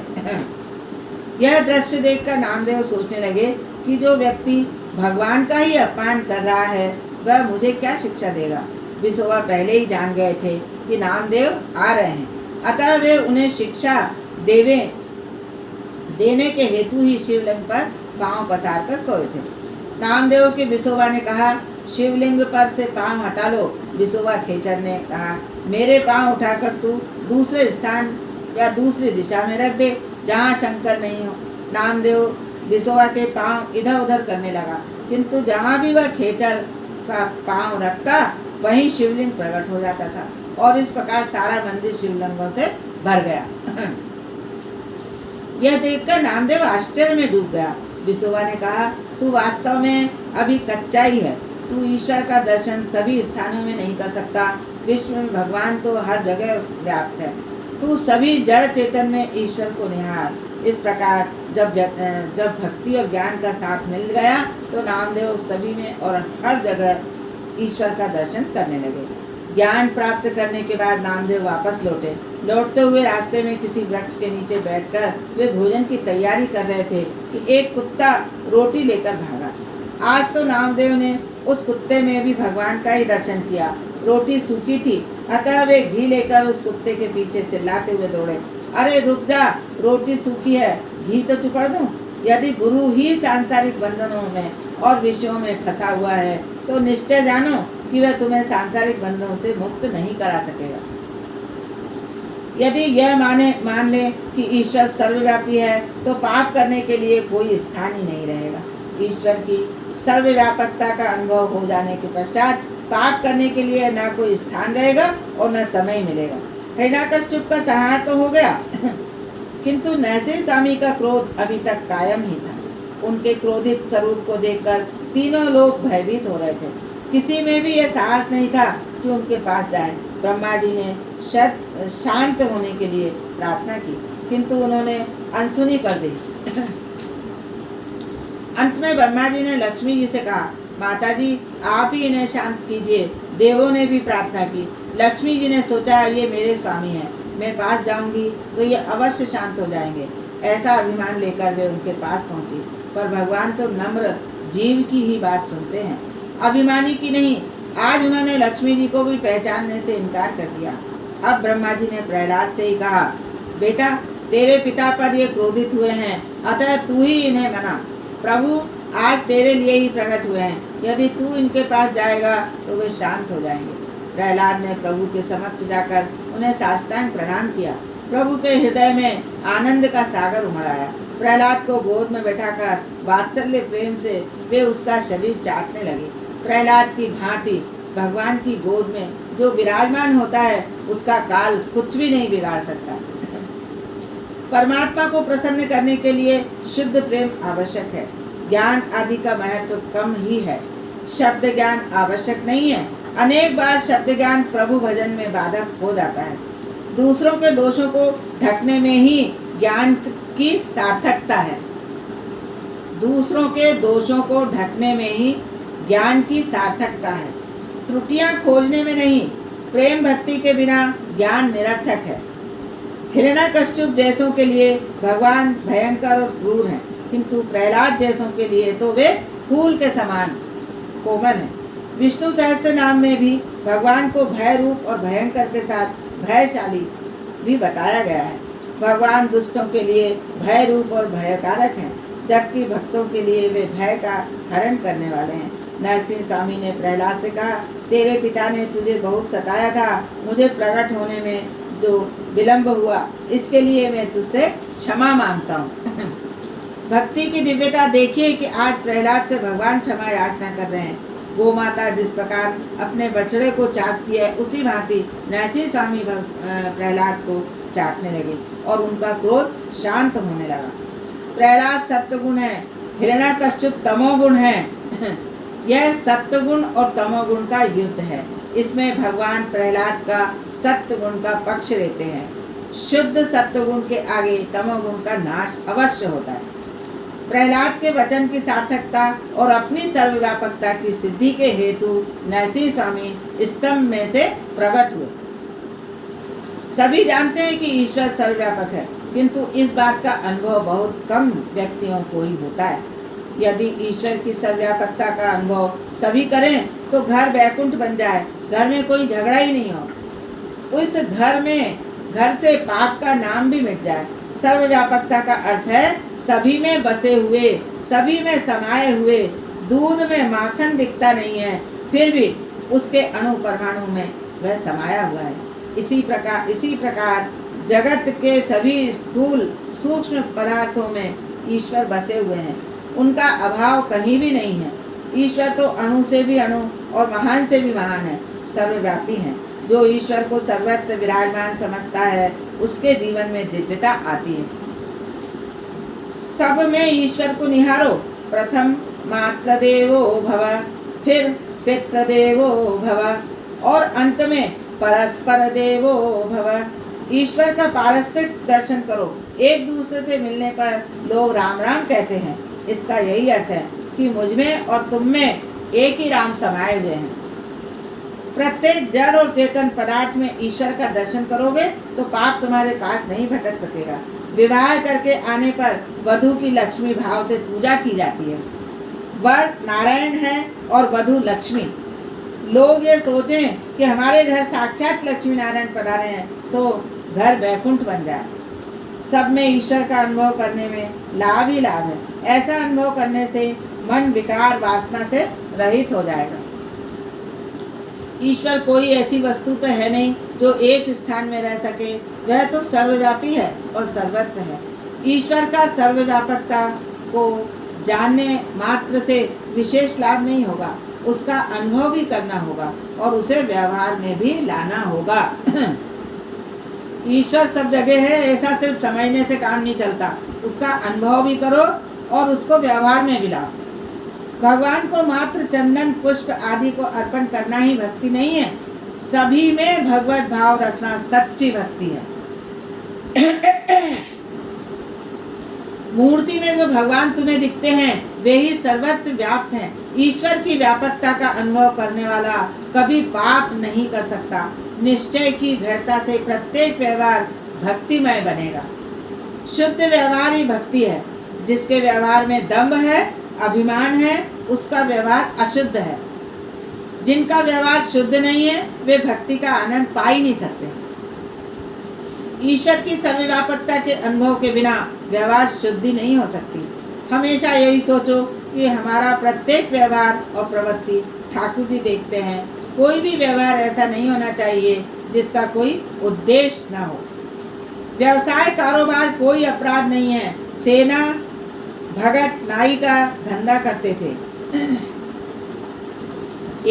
S1: यह दृश्य देखकर नामदेव सोचने लगे कि जो व्यक्ति भगवान का ही अपमान कर रहा है, वह मुझे क्या शिक्षा देगा। बिसोबा पहले ही जान गए थे कि नामदेव आ रहे हैं, अतः वे उन्हें शिक्षा देने के हेतु ही शिवलिंग पर पांव पसार कर सोए थे। नामदेव के बिसोबा ने कहा, शिवलिंग पर से पांव हटा लो। बिसोबा खेचर ने कहा, मेरे पांव उठाकर तू दूसरे स्थान या दूसरी दिशा में रख दे जहाँ शंकर नहीं हो। नामदेव बिसोबा के पांव इधर उधर करने लगा, किंतु जहाँ भी वह खेचर का पांव रखता वहीं शिवलिंग प्रकट हो जाता था और इस प्रकार सारा मंदिर शिवलिंगों से भर गया। यह देखकर नामदेव आश्चर्य में डूब गया। विसोबा ने कहा, तू वास्तव में अभी कच्चा ही है। तू ईश्वर का दर्शन सभी स्थानों में नहीं कर सकता। विश्व में भगवान तो हर जगह व्याप्त है। तू सभी जड़ चेतन में ईश्वर को निहार। इस प्रकार जब भक्ति और ज्ञान का साथ मिल गया तो नामदेव सभी में और हर जगह ईश्वर का दर्शन करने लगे। ज्ञान प्राप्त करने के बाद नामदेव वापस लौटे। लौटते हुए रास्ते में किसी वृक्ष के नीचे बैठकर वे भोजन की तैयारी कर रहे थे कि एक कुत्ता रोटी लेकर भागा। आज तो नामदेव ने उस कुत्ते में भी भगवान का ही दर्शन किया। रोटी सूखी थी, अतः वे घी लेकर उस कुत्ते के पीछे चिल्लाते हुए दौड़े। अरे रुक जा, रोटी सूखी है, घी तो चुपड़ दूं। यदि गुरु ही सांसारिक बंधनों में और विषयों में फंसा हुआ है तो निश्चय जानो कि वह तुम्हें सांसारिक बंधनों से मुक्त नहीं करा सकेगा। यदि यह मान ले कि ईश्वर सर्वव्यापी है तो पाप करने के लिए कोई स्थान ही नहीं रहेगा। ईश्वर की सर्वव्यापकता का अनुभव हो जाने के पश्चात पाप करने के लिए न कोई स्थान रहेगा और न समय मिलेगा। हिरण्यकश्यप का संहार तो हो गया किंतु नरसिंह स्वामी का क्रोध अभी तक कायम ही था। उनके क्रोधित स्वरूप को देखकर तीनों लोग भयभीत हो रहे थे। किसी में भी यह साहस नहीं था कि उनके पास जाएं। ब्रह्मा जी ने शांत होने के लिए प्रार्थना की किंतु उन्होंने अनसुनी कर दी। अंत में ब्रह्मा जी ने लक्ष्मी जी से कहा, माता जी आप ही इन्हें शांत कीजिए। देवों ने भी प्रार्थना की। लक्ष्मी जी ने सोचा ये मेरे स्वामी हैं, मैं पास जाऊंगी तो ये अवश्य शांत हो जाएंगे। ऐसा अभिमान लेकर वे उनके पास पहुंची। पर भगवान तो नम्र जीव की ही बात सुनते हैं, अभिमानी की नहीं। आज उन्होंने लक्ष्मी जी को भी पहचानने से इनकार कर दिया। अब ब्रह्मा जी ने प्रहलाद से ही कहा, बेटा तेरे पिता पर ये क्रोधित हुए हैं, अतः तू ही इन्हें मना। प्रभु आज तेरे लिए ही प्रकट हुए हैं, यदि तू इनके पास जाएगा तो वे शांत हो जाएंगे। प्रहलाद ने प्रभु के समक्ष जाकर उन्हें साष्टांग प्रणाम किया। प्रभु के हृदय में आनंद का सागर उमड़ आया। प्रहलाद को गोद में बैठाकर वात्सल्य प्रेम से वे उसका शरीर चाटने लगे। प्रहलाद की भांति भगवान की गोद में जो विराजमान होता है उसका काल कुछ भी नहीं बिगाड़ सकता। परमात्मा को प्रसन्न करने के लिए शुद्ध प्रेम आवश्यक है। ज्ञान आदि का महत्व कम ही है। शब्द ज्ञान आवश्यक नहीं है। अनेक बार शब्द ज्ञान प्रभु भजन में बाधक हो जाता है। दूसरों के दोषों को ढकने में ही ज्ञान की सार्थकता है। दूसरों के दोषों को ढकने में ही ज्ञान की सार्थकता है, त्रुटियां खोजने में नहीं। प्रेम भक्ति के बिना ज्ञान निरर्थक है। हिरण्यकश्यप जैसों के लिए भगवान भयंकर और क्रूर हैं, किंतु प्रहलाद जैसों के लिए तो वे फूल के समान कोमल हैं। विष्णु सहस्त्र नाम में भी भगवान को भय रूप और भयंकर के साथ भयशाली भी बताया गया है। भगवान दुष्टों के लिए भय रूप और भयकारक हैं, जबकि भक्तों के लिए वे भय का हरण करने वाले हैं। नरसिंह स्वामी ने प्रहलाद से कहा, तेरे पिता ने तुझे बहुत सताया था। मुझे प्रकट होने में जो विलंब हुआ इसके लिए मैं तुझसे क्षमा मांगता हूँ। भक्ति की दिव्यता देखिए कि आज प्रहलाद से भगवान क्षमा याचना कर रहे हैं। गो माता जिस प्रकार अपने बछड़े को चाटती है उसी भांति नरसिंह स्वामी प्रहलाद को चाटने लगे और उनका क्रोध शांत होने लगा। प्रहलाद सत्वगुण है, हिरण्यकश्यप तमोगुण है। यह सत्वगुण और तमोगुण का युद्ध है। इसमें भगवान प्रहलाद का सत्वगुण का पक्ष लेते हैं। शुद्ध सत्वगुण के आगे तमोगुण का नाश अवश्य होता है। प्रहलाद के वचन की सार्थकता और अपनी सर्वव्यापकता की सिद्धि के हेतु नरसिंह स्वामी स्तंभ में से प्रकट हुए। सभी जानते हैं कि ईश्वर सर्वव्यापक है, किंतु इस बात का अनुभव बहुत कम व्यक्तियों को ही होता है। यदि ईश्वर की सर्वव्यापकता का अनुभव सभी करें तो घर वैकुंठ बन जाए, घर में कोई झगड़ा ही नहीं हो। उस घर से पाप का नाम भी मिट जाए। सर्वव्यापकता का अर्थ है सभी में बसे हुए, सभी में समाये हुए। दूध में माखन दिखता नहीं है, फिर भी उसके अणु परमाणु में वह समाया हुआ है। इसी प्रकार जगत के सभी स्थूल सूक्ष्म पदार्थों में ईश्वर बसे हुए हैं। उनका अभाव कहीं भी नहीं है। ईश्वर तो अणु से भी अणु और महान से भी महान है, सर्वव्यापी हैं। जो ईश्वर को सर्वत्र विराजमान समझता है उसके जीवन में दिव्यता आती है। सब में ईश्वर को निहारो। प्रथम मातृदेवो भव, फिर पितृदेवो भव और अंत में परस्पर देवो भव। ईश्वर का पारस्परिक दर्शन करो। एक दूसरे से मिलने पर लोग राम राम कहते हैं। इसका यही अर्थ है कि मुझ में और तुम में एक ही राम समाये हुए हैं। प्रत्येक जड़ और चेतन पदार्थ में ईश्वर का दर्शन करोगे तो पाप तुम्हारे पास नहीं भटक सकेगा। विवाह करके आने पर वधू की लक्ष्मी भाव से पूजा की जाती है। वर नारायण है और वधू लक्ष्मी। लोग ये सोचें कि हमारे घर साक्षात लक्ष्मी नारायण पधारे हैं तो घर वैकुंठ बन जाए। सब में ईश्वर का अनुभव करने में लाभ ही लाभ है। ऐसा अनुभव करने से मन विकार वासना से रहित हो जाएगा। ईश्वर कोई ऐसी वस्तु तो है नहीं जो एक स्थान में रह सके। वह तो सर्वव्यापी है और सर्वत्र है। ईश्वर का सर्वव्यापकता को जानने मात्र से विशेष लाभ नहीं होगा, उसका अनुभव भी करना होगा और उसे व्यवहार में भी लाना होगा। ईश्वर सब जगह है ऐसा सिर्फ समझने से काम नहीं चलता, उसका अनुभव भी करो और उसको व्यवहार में भी लाओ। भगवान को मात्र चंदन पुष्प आदि को अर्पण करना ही भक्ति नहीं है, सभी में भगवत भाव रखना सच्ची भक्ति है। मूर्ति में जो भगवान तुम्हें दिखते हैं वे ही सर्वत्र व्याप्त हैं। ईश्वर की व्यापकता का अनुभव करने वाला कभी पाप नहीं कर सकता। निश्चय की दृढ़ता से प्रत्येक व्यवहार भक्तिमय बनेगा। शुद्ध व्यवहार ही भक्ति है। जिसके व्यवहार में दंभ है, अभिमान है, उसका व्यवहार अशुद्ध है। जिनका व्यवहार शुद्ध नहीं है वे भक्ति का आनंद पा ही नहीं सकते। ईश्वर की सर्वव्यापकता के अनुभव के बिना व्यवहार शुद्धि नहीं हो सकती। हमेशा यही सोचो कि हमारा प्रत्येक व्यवहार और प्रवृत्ति ठाकुर जी देखते हैं। कोई भी व्यवहार ऐसा नहीं होना चाहिए जिसका कोई उद्देश्य न हो। व्यवसाय कारोबार कोई अपराध नहीं है। सेना भगत नाई का धंधा करते थे।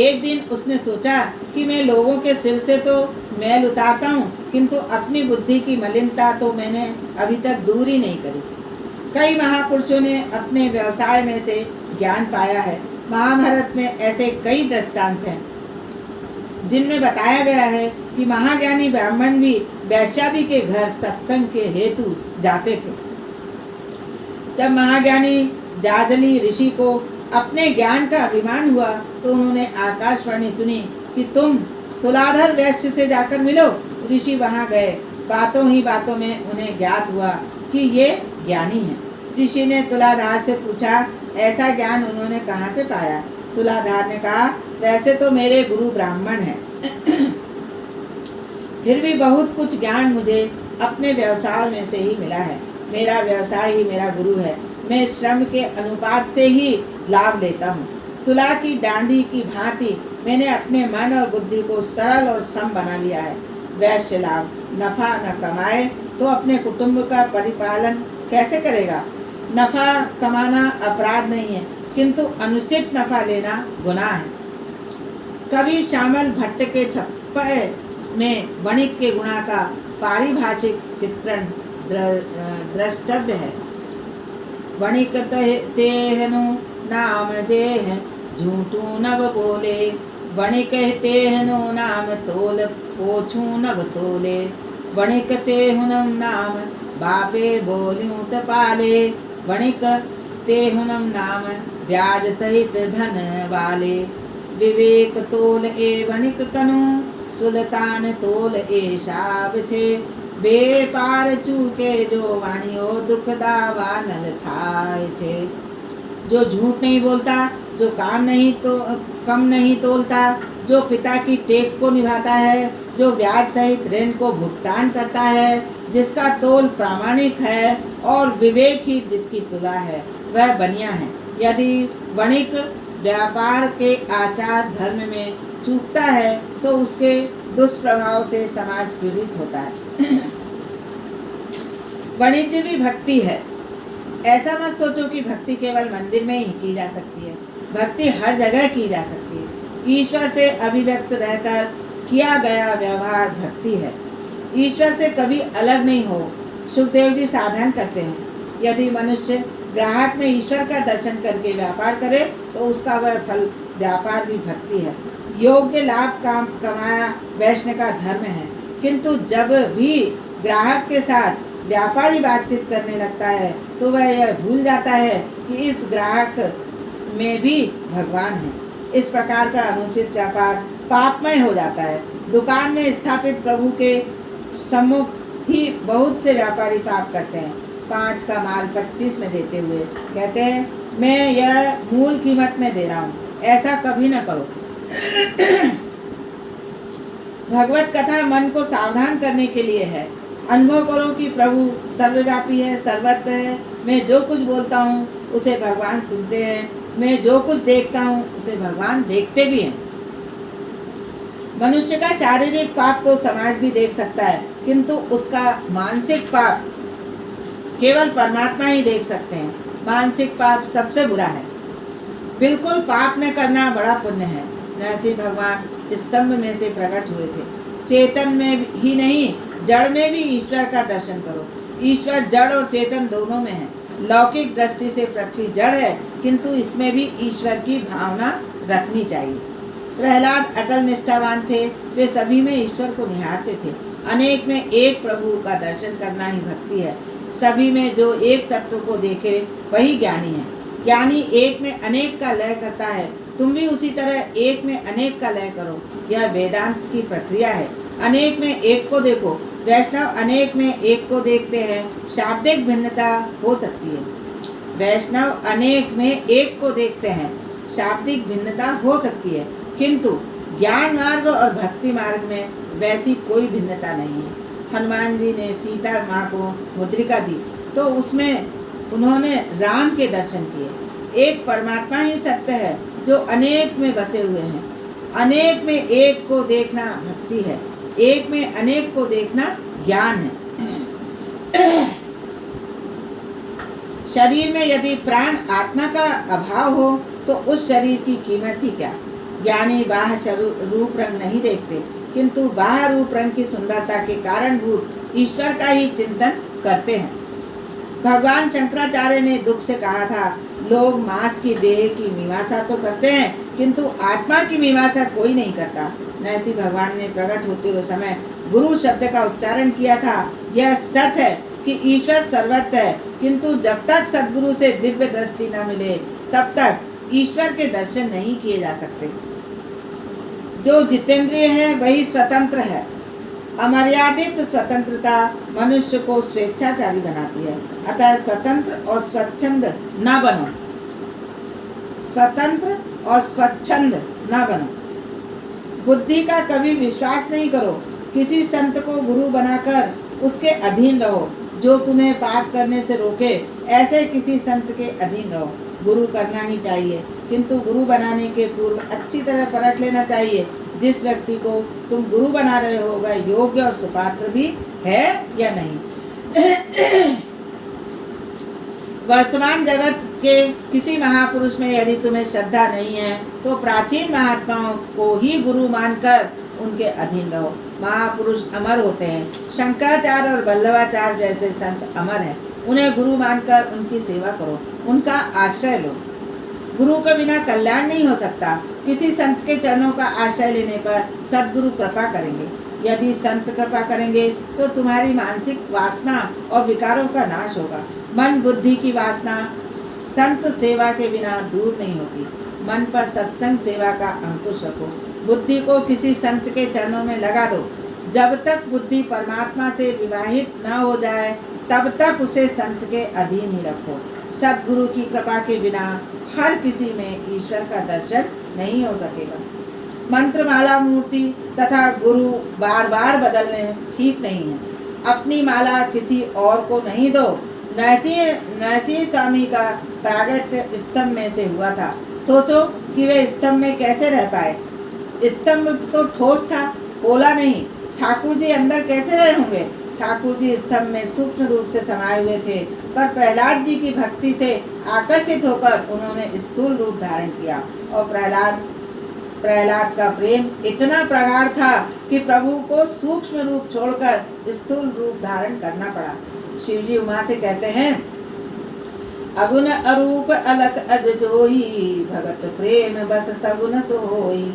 S1: एक दिन उसने सोचा कि मैं लोगों के सिर से तो मैल उतारता हूँ, किंतु अपनी बुद्धि की मलिनता तो मैंने अभी तक दूर ही नहीं करी। कई महापुरुषों ने अपने व्यवसाय में से ज्ञान पाया है। महाभारत में ऐसे कई दृष्टांत हैं जिनमें बताया गया है कि महाज्ञानी ब्राह्मण भी वैश्यादि के घर सत्संग के हेतु जाते थे। जब महाज्ञानी जाजली ऋषि को अपने ज्ञान का अभिमान हुआ तो उन्होंने आकाशवाणी सुनी कि तुम तुलाधर वैश्य से जाकर मिलो। ऋषि वहां गए। बातों ही बातों में उन्हें ज्ञात हुआ कि ये ज्ञानी है। ऋषि ने तुलाधार से पूछा, ऐसा ज्ञान उन्होंने कहाँ से पाया? तुलाधार ने कहा, वैसे तो मेरे गुरु ब्राह्मण हैं, फिर भी बहुत कुछ ज्ञान मुझे अपने व्यवसाय में से ही मिला है। मेरा व्यवसाय ही मेरा गुरु है। मैं श्रम के अनुपात से ही लाभ लेता हूँ। तुला की डांडी की भांति मैंने अपने मन और बुद्धि को सरल और सम बना लिया है। वैश्य लाभ नफा न कमाए तो अपने कुटुंब का परिपालन कैसे करेगा? नफा कमाना अपराध नहीं है, किंतु अनुचित नफा लेना गुनाह है। कवि श्यामल भट्ट के छप्पे में वणिक के गुणा का पारिभाषिक चित्रण द्रष्टव्य है। वणिक तेहनु नाम जेह झूठू नव बोले। वणिक तेहनु नाम तोल पोछू नव तोले। वणिक तेहुनम नाम बापे बोल्यूं तपाले। वणिक तेहुनम नाम ब्याज सहित धन वाले। विवेक तोल ए वणिक कनु सुल्तान तोल ए शाब छे। बेपार चूके जो वाणियो दुख दावा नल थाय छे। जो झूठ नहीं बोलता, जो कम नहीं तोलता, जो पिता की टेक को निभाता है, जो ब्याज सहित ऋण को भुगतान करता है, जिसका तोल प्रामाणिक है और विवेक ही जिसकी तुला है, वह बनिया है। यदि वणिक व्यापार के आचार धर्म में चूकता है तो उसके दुष्प्रभाव से समाज पीड़ित होता है। वाणिज्य भी भक्ति है। ऐसा मत सोचो कि भक्ति केवल मंदिर में ही की जा सकती है। भक्ति हर जगह की जा सकती है। ईश्वर से अभिव्यक्त रहकर किया गया व्यवहार भक्ति है। ईश्वर से कभी अलग नहीं हो। सुखदेव जी साधन करते हैं, यदि मनुष्य ग्राहक में ईश्वर का दर्शन करके व्यापार करे तो उसका वह फल व्यापार भी भक्ति है। योग्य लाभ काम कमाया वैष्णव का धर्म है, किंतु जब भी ग्राहक के साथ व्यापारी बातचीत करने लगता है तो वह यह भूल जाता है कि इस ग्राहक में भी भगवान है। इस प्रकार का अनुचित व्यापार पापमय हो जाता है। दुकान में स्थापित प्रभु के सम्मुख ही बहुत से व्यापारी पाप करते हैं। 5 का माल 25 में देते हुए कहते हैं मैं यह मूल कीमत में दे रहा हूँ। ऐसा कभी न करो। भगवत कथा मन को सावधान करने के लिए है। अनुभव करो कि प्रभु सर्वव्यापी है, सर्वत्र है। मैं जो कुछ बोलता हूँ उसे भगवान सुनते हैं, मैं जो कुछ देखता हूँ उसे भगवान देखते भी हैं। मनुष्य का शारीरिक पाप तो समाज भी देख सकता है, किंतु उसका मानसिक पाप केवल परमात्मा ही देख सकते हैं। मानसिक पाप सबसे बुरा है। बिल्कुल पाप न करना बड़ा पुण्य है। नरसिंह भगवान स्तंभ में से प्रकट हुए थे। चेतन में ही नहीं, जड़ में भी ईश्वर का दर्शन करो। ईश्वर जड़ और चेतन दोनों में है। लौकिक दृष्टि से पृथ्वी जड़ है, किंतु इसमें भी ईश्वर की भावना रखनी चाहिए। प्रहलाद अटल निष्ठावान थे। वे सभी में ईश्वर को निहारते थे। अनेक में एक प्रभु का दर्शन करना ही भक्ति है। सभी में जो एक तत्व को देखे वही ज्ञानी है। ज्ञानी एक में अनेक का लय करता है। तुम भी उसी तरह एक में अनेक का लय करो। यह वेदांत की प्रक्रिया है। अनेक में एक को देखो। वैष्णव अनेक में एक को देखते हैं। शाब्दिक भिन्नता हो सकती है। वैष्णव अनेक में एक को देखते हैं। शाब्दिक भिन्नता हो सकती है, किंतु ज्ञान मार्ग और भक्ति मार्ग में वैसी कोई भिन्नता नहीं है। हनुमान जी ने सीता माँ को मुद्रिका दी तो उसमें उन्होंने राम के दर्शन किए। एक परमात्मा ही सत्य है जो अनेक में बसे हुए हैं। अनेक में एक को देखना भक्ति है। एक में अनेक को देखना ज्ञान है। शरीर में यदि प्राण आत्मा का अभाव हो तो उस शरीर की कीमत ही क्या। ज्ञानी बाह्य रूप रंग नहीं देखते, किंतु बाह्य रूप रंग की सुंदरता के कारणभूत ईश्वर का ही चिंतन करते हैं। भगवान शंकराचार्य ने दुख से कहा था, लोग मांस की देह की मीमांसा तो करते हैं, किंतु आत्मा की मीमांसा कोई नहीं करता। नरसिंह भगवान ने प्रकट होते हुए समय गुरु शब्द का उच्चारण किया था। यह सच है कि ईश्वर सर्वत्र है, किंतु जब तक सद्गुरु से दिव्य दृष्टि न मिले तब तक ईश्वर के दर्शन नहीं किए जा सकते। जो जितेंद्रिय है वही स्वतंत्र है। अमर्यादित स्वतंत्रता मनुष्य को स्वेच्छाचारी बनाती है। अतः स्वतंत्र और स्वच्छंद न बनो। स्वतंत्र और स्वच्छंद न बनो। बुद्धि का कभी विश्वास नहीं करो। किसी संत को गुरु बनाकर उसके अधीन रहो। जो तुम्हें पाप करने से रोके ऐसे किसी संत के अधीन रहो। गुरु करना ही चाहिए, किंतु गुरु बनाने के पूर्व अच्छी तरह परख लेना चाहिए जिस व्यक्ति को तुम गुरु बना रहे हो वह योग्य और सुपात्र भी है या नहीं। वर्तमान जगत के किसी महापुरुष में यदि तुम्हें श्रद्धा नहीं है तो प्राचीन महात्माओं को ही गुरु मानकर उनके अधीन रहो। महापुरुष अमर होते हैं। शंकराचार्य और वल्लभाचार्य जैसे संत अमर हैं। उन्हें गुरु मानकर उनकी सेवा करो, उनका आश्रय लो। गुरु के बिना कल्याण नहीं हो सकता। किसी संत के चरणों का आश्रय लेने पर सद्गुरु कृपा करेंगे। यदि संत कृपा करेंगे तो तुम्हारी मानसिक वासना और विकारों का नाश होगा। मन बुद्धि की वासना संत सेवा के बिना दूर नहीं होती। मन पर सत्संग सेवा का अंकुश रखो। बुद्धि को किसी संत के चरणों में लगा दो। जब तक बुद्धि परमात्मा से विवाहित न हो जाए तब तक उसे संत के अधीन ही रखो। सद्गुरु की कृपा के बिना हर किसी में ईश्वर का दर्शन नहीं हो सकेगा। मंत्रमाला मूर्ति तथा गुरु बार बार बदलने ठीक नहीं है। अपनी माला किसी और को नहीं दो। नरसिंह स्वामी का प्रागट्य स्तंभ में से हुआ था। सोचो कि वे स्तंभ में कैसे रह पाए। स्तंभ तो ठोस था, पोला नहीं। ठाकुर जी अंदर कैसे रहे होंगे। ठाकुर जी स्तंभ में सूक्ष्म रूप से समाये हुए थे, पर प्रहलाद जी की भक्ति से आकर्षित होकर उन्होंने स्थूल रूप धारण किया और प्रहलाद प्रहलाद का प्रेम इतना प्रगाढ़ था कि प्रभु को सूक्ष्म रूप छोड़कर स्थूल रूप धारण करना पड़ा। शिव जी उमा से कहते हैं, अगुण अरूप अलक अज जोई, भगत प्रेम बस सगुन सोई।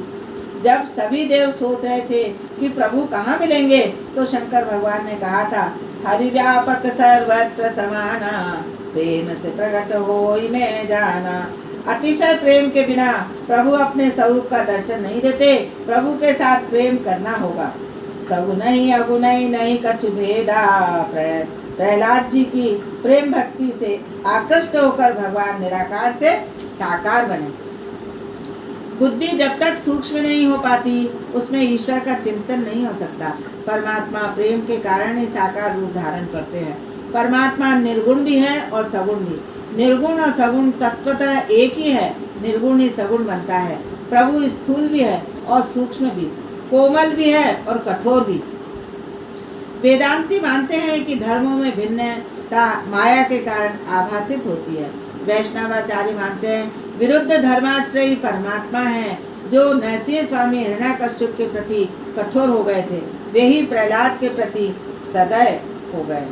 S1: जब सभी देव सोच रहे थे कि प्रभु कहाँ मिलेंगे, तो शंकर भगवान ने कहा था, हरि व्यापक सर्वत्र समाना, प्रेम से प्रकट होई मैं जाना। अतिशय प्रेम के बिना प्रभु अपने स्वरूप का दर्शन नहीं देते। प्रभु के साथ प्रेम करना होगा। सगुन नहीं अगुन नहीं कछु भेदा। प्रहलाद जी की प्रेम भक्ति से आकृष्ट होकर भगवान निराकार से साकार बने। बुद्धि जब तक सूक्ष्म नहीं हो पाती, उसमें ईश्वर का चिंतन नहीं हो सकता। परमात्मा प्रेम के कारण ही साकार रूप धारण करते हैं। परमात्मा निर्गुण भी है और सगुण भी। निर्गुण और सगुण तत्वतः एक ही है। निर्गुण ही सगुण बनता है। प्रभु स्थूल भी है और सूक्ष्म भी, कोमल भी है और कठोर भी। वेदांती मानते हैं कि धर्मों में भिन्नता माया के कारण आभासित होती है। वैष्णवाचार्य मानते हैं विरुद्ध धर्माश्रयी परमात्मा है। जो नरसिंह स्वामी हिरण्याकश्यप के प्रति कठोर हो गए थे, वे ही प्रहलाद के प्रति सदैव हो गए।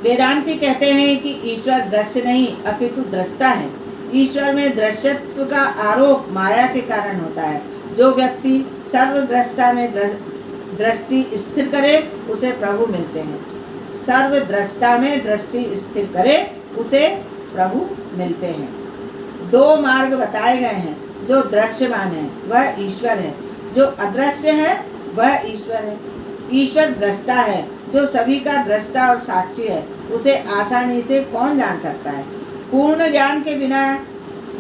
S1: वेदांती कहते हैं कि ईश्वर दृश्य नहीं अपितु दृष्टा है। ईश्वर में दृश्यत्व का आरोप माया के कारण होता है। जो व्यक्ति सर्वद्रष्टा में दृष्टि स्थिर करे, उसे प्रभु मिलते हैं। सर्वद्रष्टा में दृष्टि स्थिर करे, उसे प्रभु मिलते हैं। दो मार्ग बताए गए हैं। जो दृश्यमान है वह ईश्वर है, जो अदृश्य है वह ईश्वर है। ईश्वर दृष्टा है, जो सभी का दृष्टा और साक्षी है। उसे आसानी से कौन जान सकता है। पूर्ण ज्ञान के बिना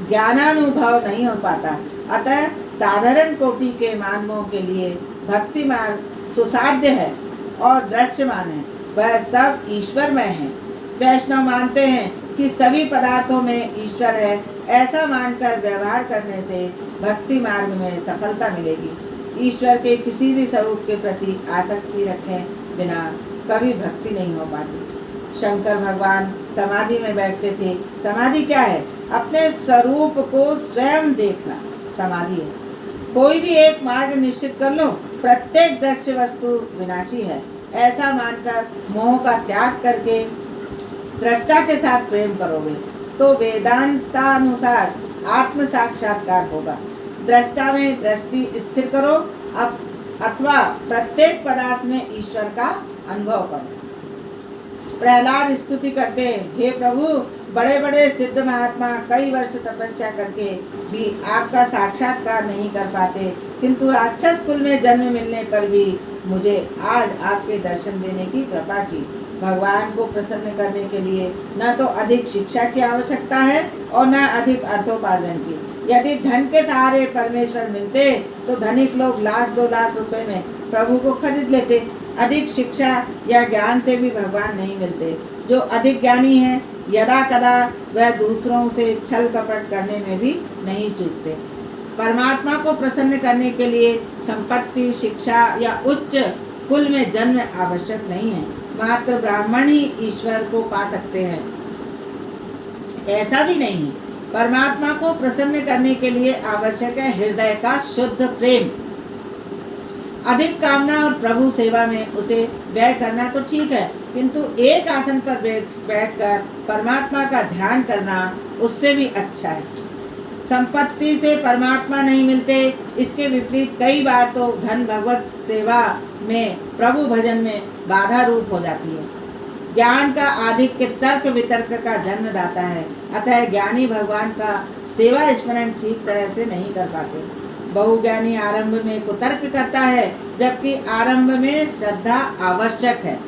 S1: ज्ञानानुभव नहीं हो पाता। अतः साधारण कोटि के मानवों के लिए भक्ति मार्ग सुसाध्य है और दृश्यमान है। वह सब ईश्वरमय है। वैष्णव मानते हैं कि सभी पदार्थों में ईश्वर है। ऐसा मानकर व्यवहार करने से भक्ति मार्ग में सफलता मिलेगी। ईश्वर के किसी भी स्वरूप के प्रति आसक्ति रखे बिना कभी भक्ति नहीं हो पाती। शंकर भगवान समाधि में बैठते थे। समाधि क्या है? अपने स्वरूप को स्वयं देखना समाधि है। कोई भी एक मार्ग निश्चित कर लो। प्रत्येक दृश्य वस्तु विनाशी है। ऐसा मानकर मोह का त्याग करके दृष्टा के साथ प्रेम करोगे तो वेदांतानुसार आत्म साक्षात्कार होगा। दृष्टा में दृष्टि स्थिर करो अथवा प्रत्येक पदार्थ में ईश्वर का अनुभव करो। प्रहलाद स्तुति करते हैं, हे प्रभु, बड़े बड़े सिद्ध महात्मा कई वर्ष तपस्या करके भी आपका साक्षात्कार नहीं कर पाते, किंतु राक्षस कुल में जन्म मिलने पर भी मुझे आज आपके दर्शन देने की कृपा की। भगवान को प्रसन्न करने के लिए न तो अधिक शिक्षा की आवश्यकता है और न अधिक अर्थोपार्जन की। यदि धन के सहारे परमेश्वर मिलते तो धनिक लोग लाख 2 लाख रुपए में प्रभु को खरीद लेते। अधिक शिक्षा या ज्ञान से भी भगवान नहीं मिलते। जो अधिक ज्ञानी है यदा कदा वह दूसरों से छल कपट करने में भी नहीं चूकते। परमात्मा को प्रसन्न करने के लिए संपत्ति, शिक्षा या उच्च कुल में जन्म आवश्यक नहीं है। मात्र ब्राह्मण ही ईश्वर को पा सकते हैं, ऐसा भी नहीं है। परमात्मा को प्रसन्न करने के लिए आवश्यक है हृदय का शुद्ध प्रेम। अधिक कामना और प्रभु सेवा में उसे व्यय करना तो ठीक है, किंतु एक आसन पर बैठकर परमात्मा का ध्यान करना उससे भी अच्छा है। संपत्ति से परमात्मा नहीं मिलते। इसके विपरीत कई बार तो धन भगवत सेवा में, प्रभु भजन में बाधा रूप हो जाती है। ज्ञान का आधिक्य तर्क वितर्क का जन्मदाता है। अतः ज्ञानी भगवान का सेवा स्मरण ठीक तरह से नहीं कर पाते। बहुज्ञानी आरंभ में कुतर्क करता है, जबकि आरंभ में श्रद्धा आवश्यक है।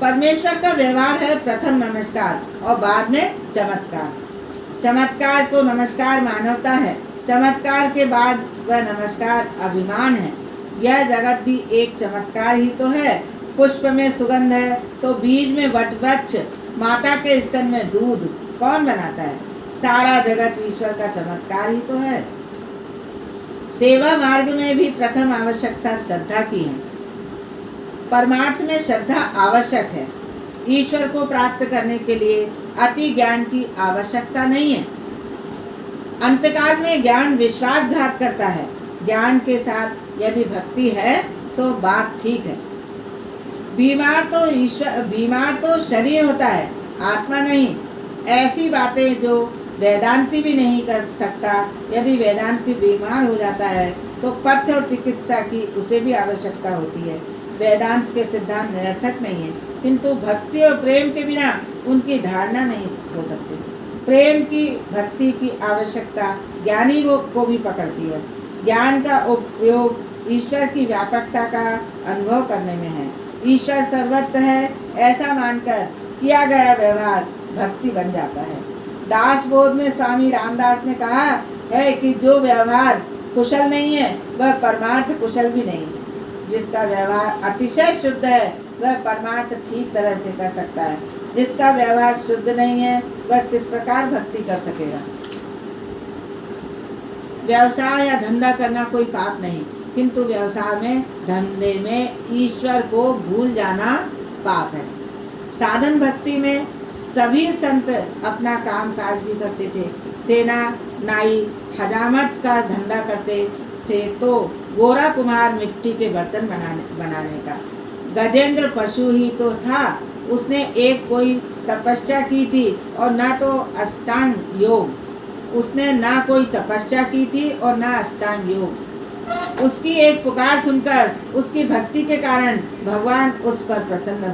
S1: परमेश्वर का व्यवहार है प्रथम नमस्कार और बाद में चमत्कार। चमत्कार को नमस्कार मानवता है, चमत्कार के बाद वह नमस्कार अभिमान है। यह जगत भी एक चमत्कार ही तो है। पुष्प में सुगंध है तो बीज में वटवृक्ष, माता के स्तन में दूध कौन बनाता है? सारा जगत ईश्वर का चमत्कार ही तो है। सेवा मार्ग में भी प्रथम आवश्यकता श्रद्धा की है। परमार्थ में श्रद्धा आवश्यक है। ईश्वर को प्राप्त करने के लिए अति ज्ञान की आवश्यकता नहीं है। अंतकाल में ज्ञान विश्वासघात करता है। ज्ञान के साथ यदि भक्ति है तो बात ठीक है। बीमार तो शरीर होता है, आत्मा नहीं। ऐसी बातें जो वेदांती भी नहीं कर सकता। यदि वेदांती बीमार हो जाता है तो पथ्य और चिकित्सा की उसे भी आवश्यकता होती है। वेदांत के सिद्धांत निरर्थक नहीं है, किंतु भक्ति और प्रेम के बिना उनकी धारणा नहीं हो सकती। प्रेम की भक्ति की आवश्यकता ज्ञानी को भी पकड़ती है। ज्ञान का उपयोग ईश्वर की व्यापकता का अनुभव करने में है। ईश्वर सर्वत्र है ऐसा मानकर किया गया व्यवहार भक्ति बन जाता है। दास बोध में स्वामी रामदास ने कहा है कि जो व्यवहार कुशल नहीं है वह परमार्थ कुशल भी नहीं है। जिसका व्यवहार अतिशय शुद्ध है वह परमार्थ ठीक तरह से कर सकता है। जिसका व्यवहार शुद्ध नहीं है वह किस प्रकार भक्ति कर सकेगा। व्यवसाय या धंधा करना कोई पाप नहीं, किंतु व्यवसाय में धंधे में ईश्वर को भूल जाना पाप है। साधन भक्ति में सभी संत अपना काम काज भी करते थे। सेना नाई हजामत का धंधा करते थे तो गोरा कुमार मिट्टी के बर्तन बनाने का। गजेंद्र पशु ही तो था, उसने एक कोई तपस्या की थी और ना तो अष्टांग योग। उसने ना कोई तपस्या की थी और ना अष्टांग योग। उसकी एक पुकार सुनकर उसकी भक्ति के कारण भगवान उस पर प्रसन्न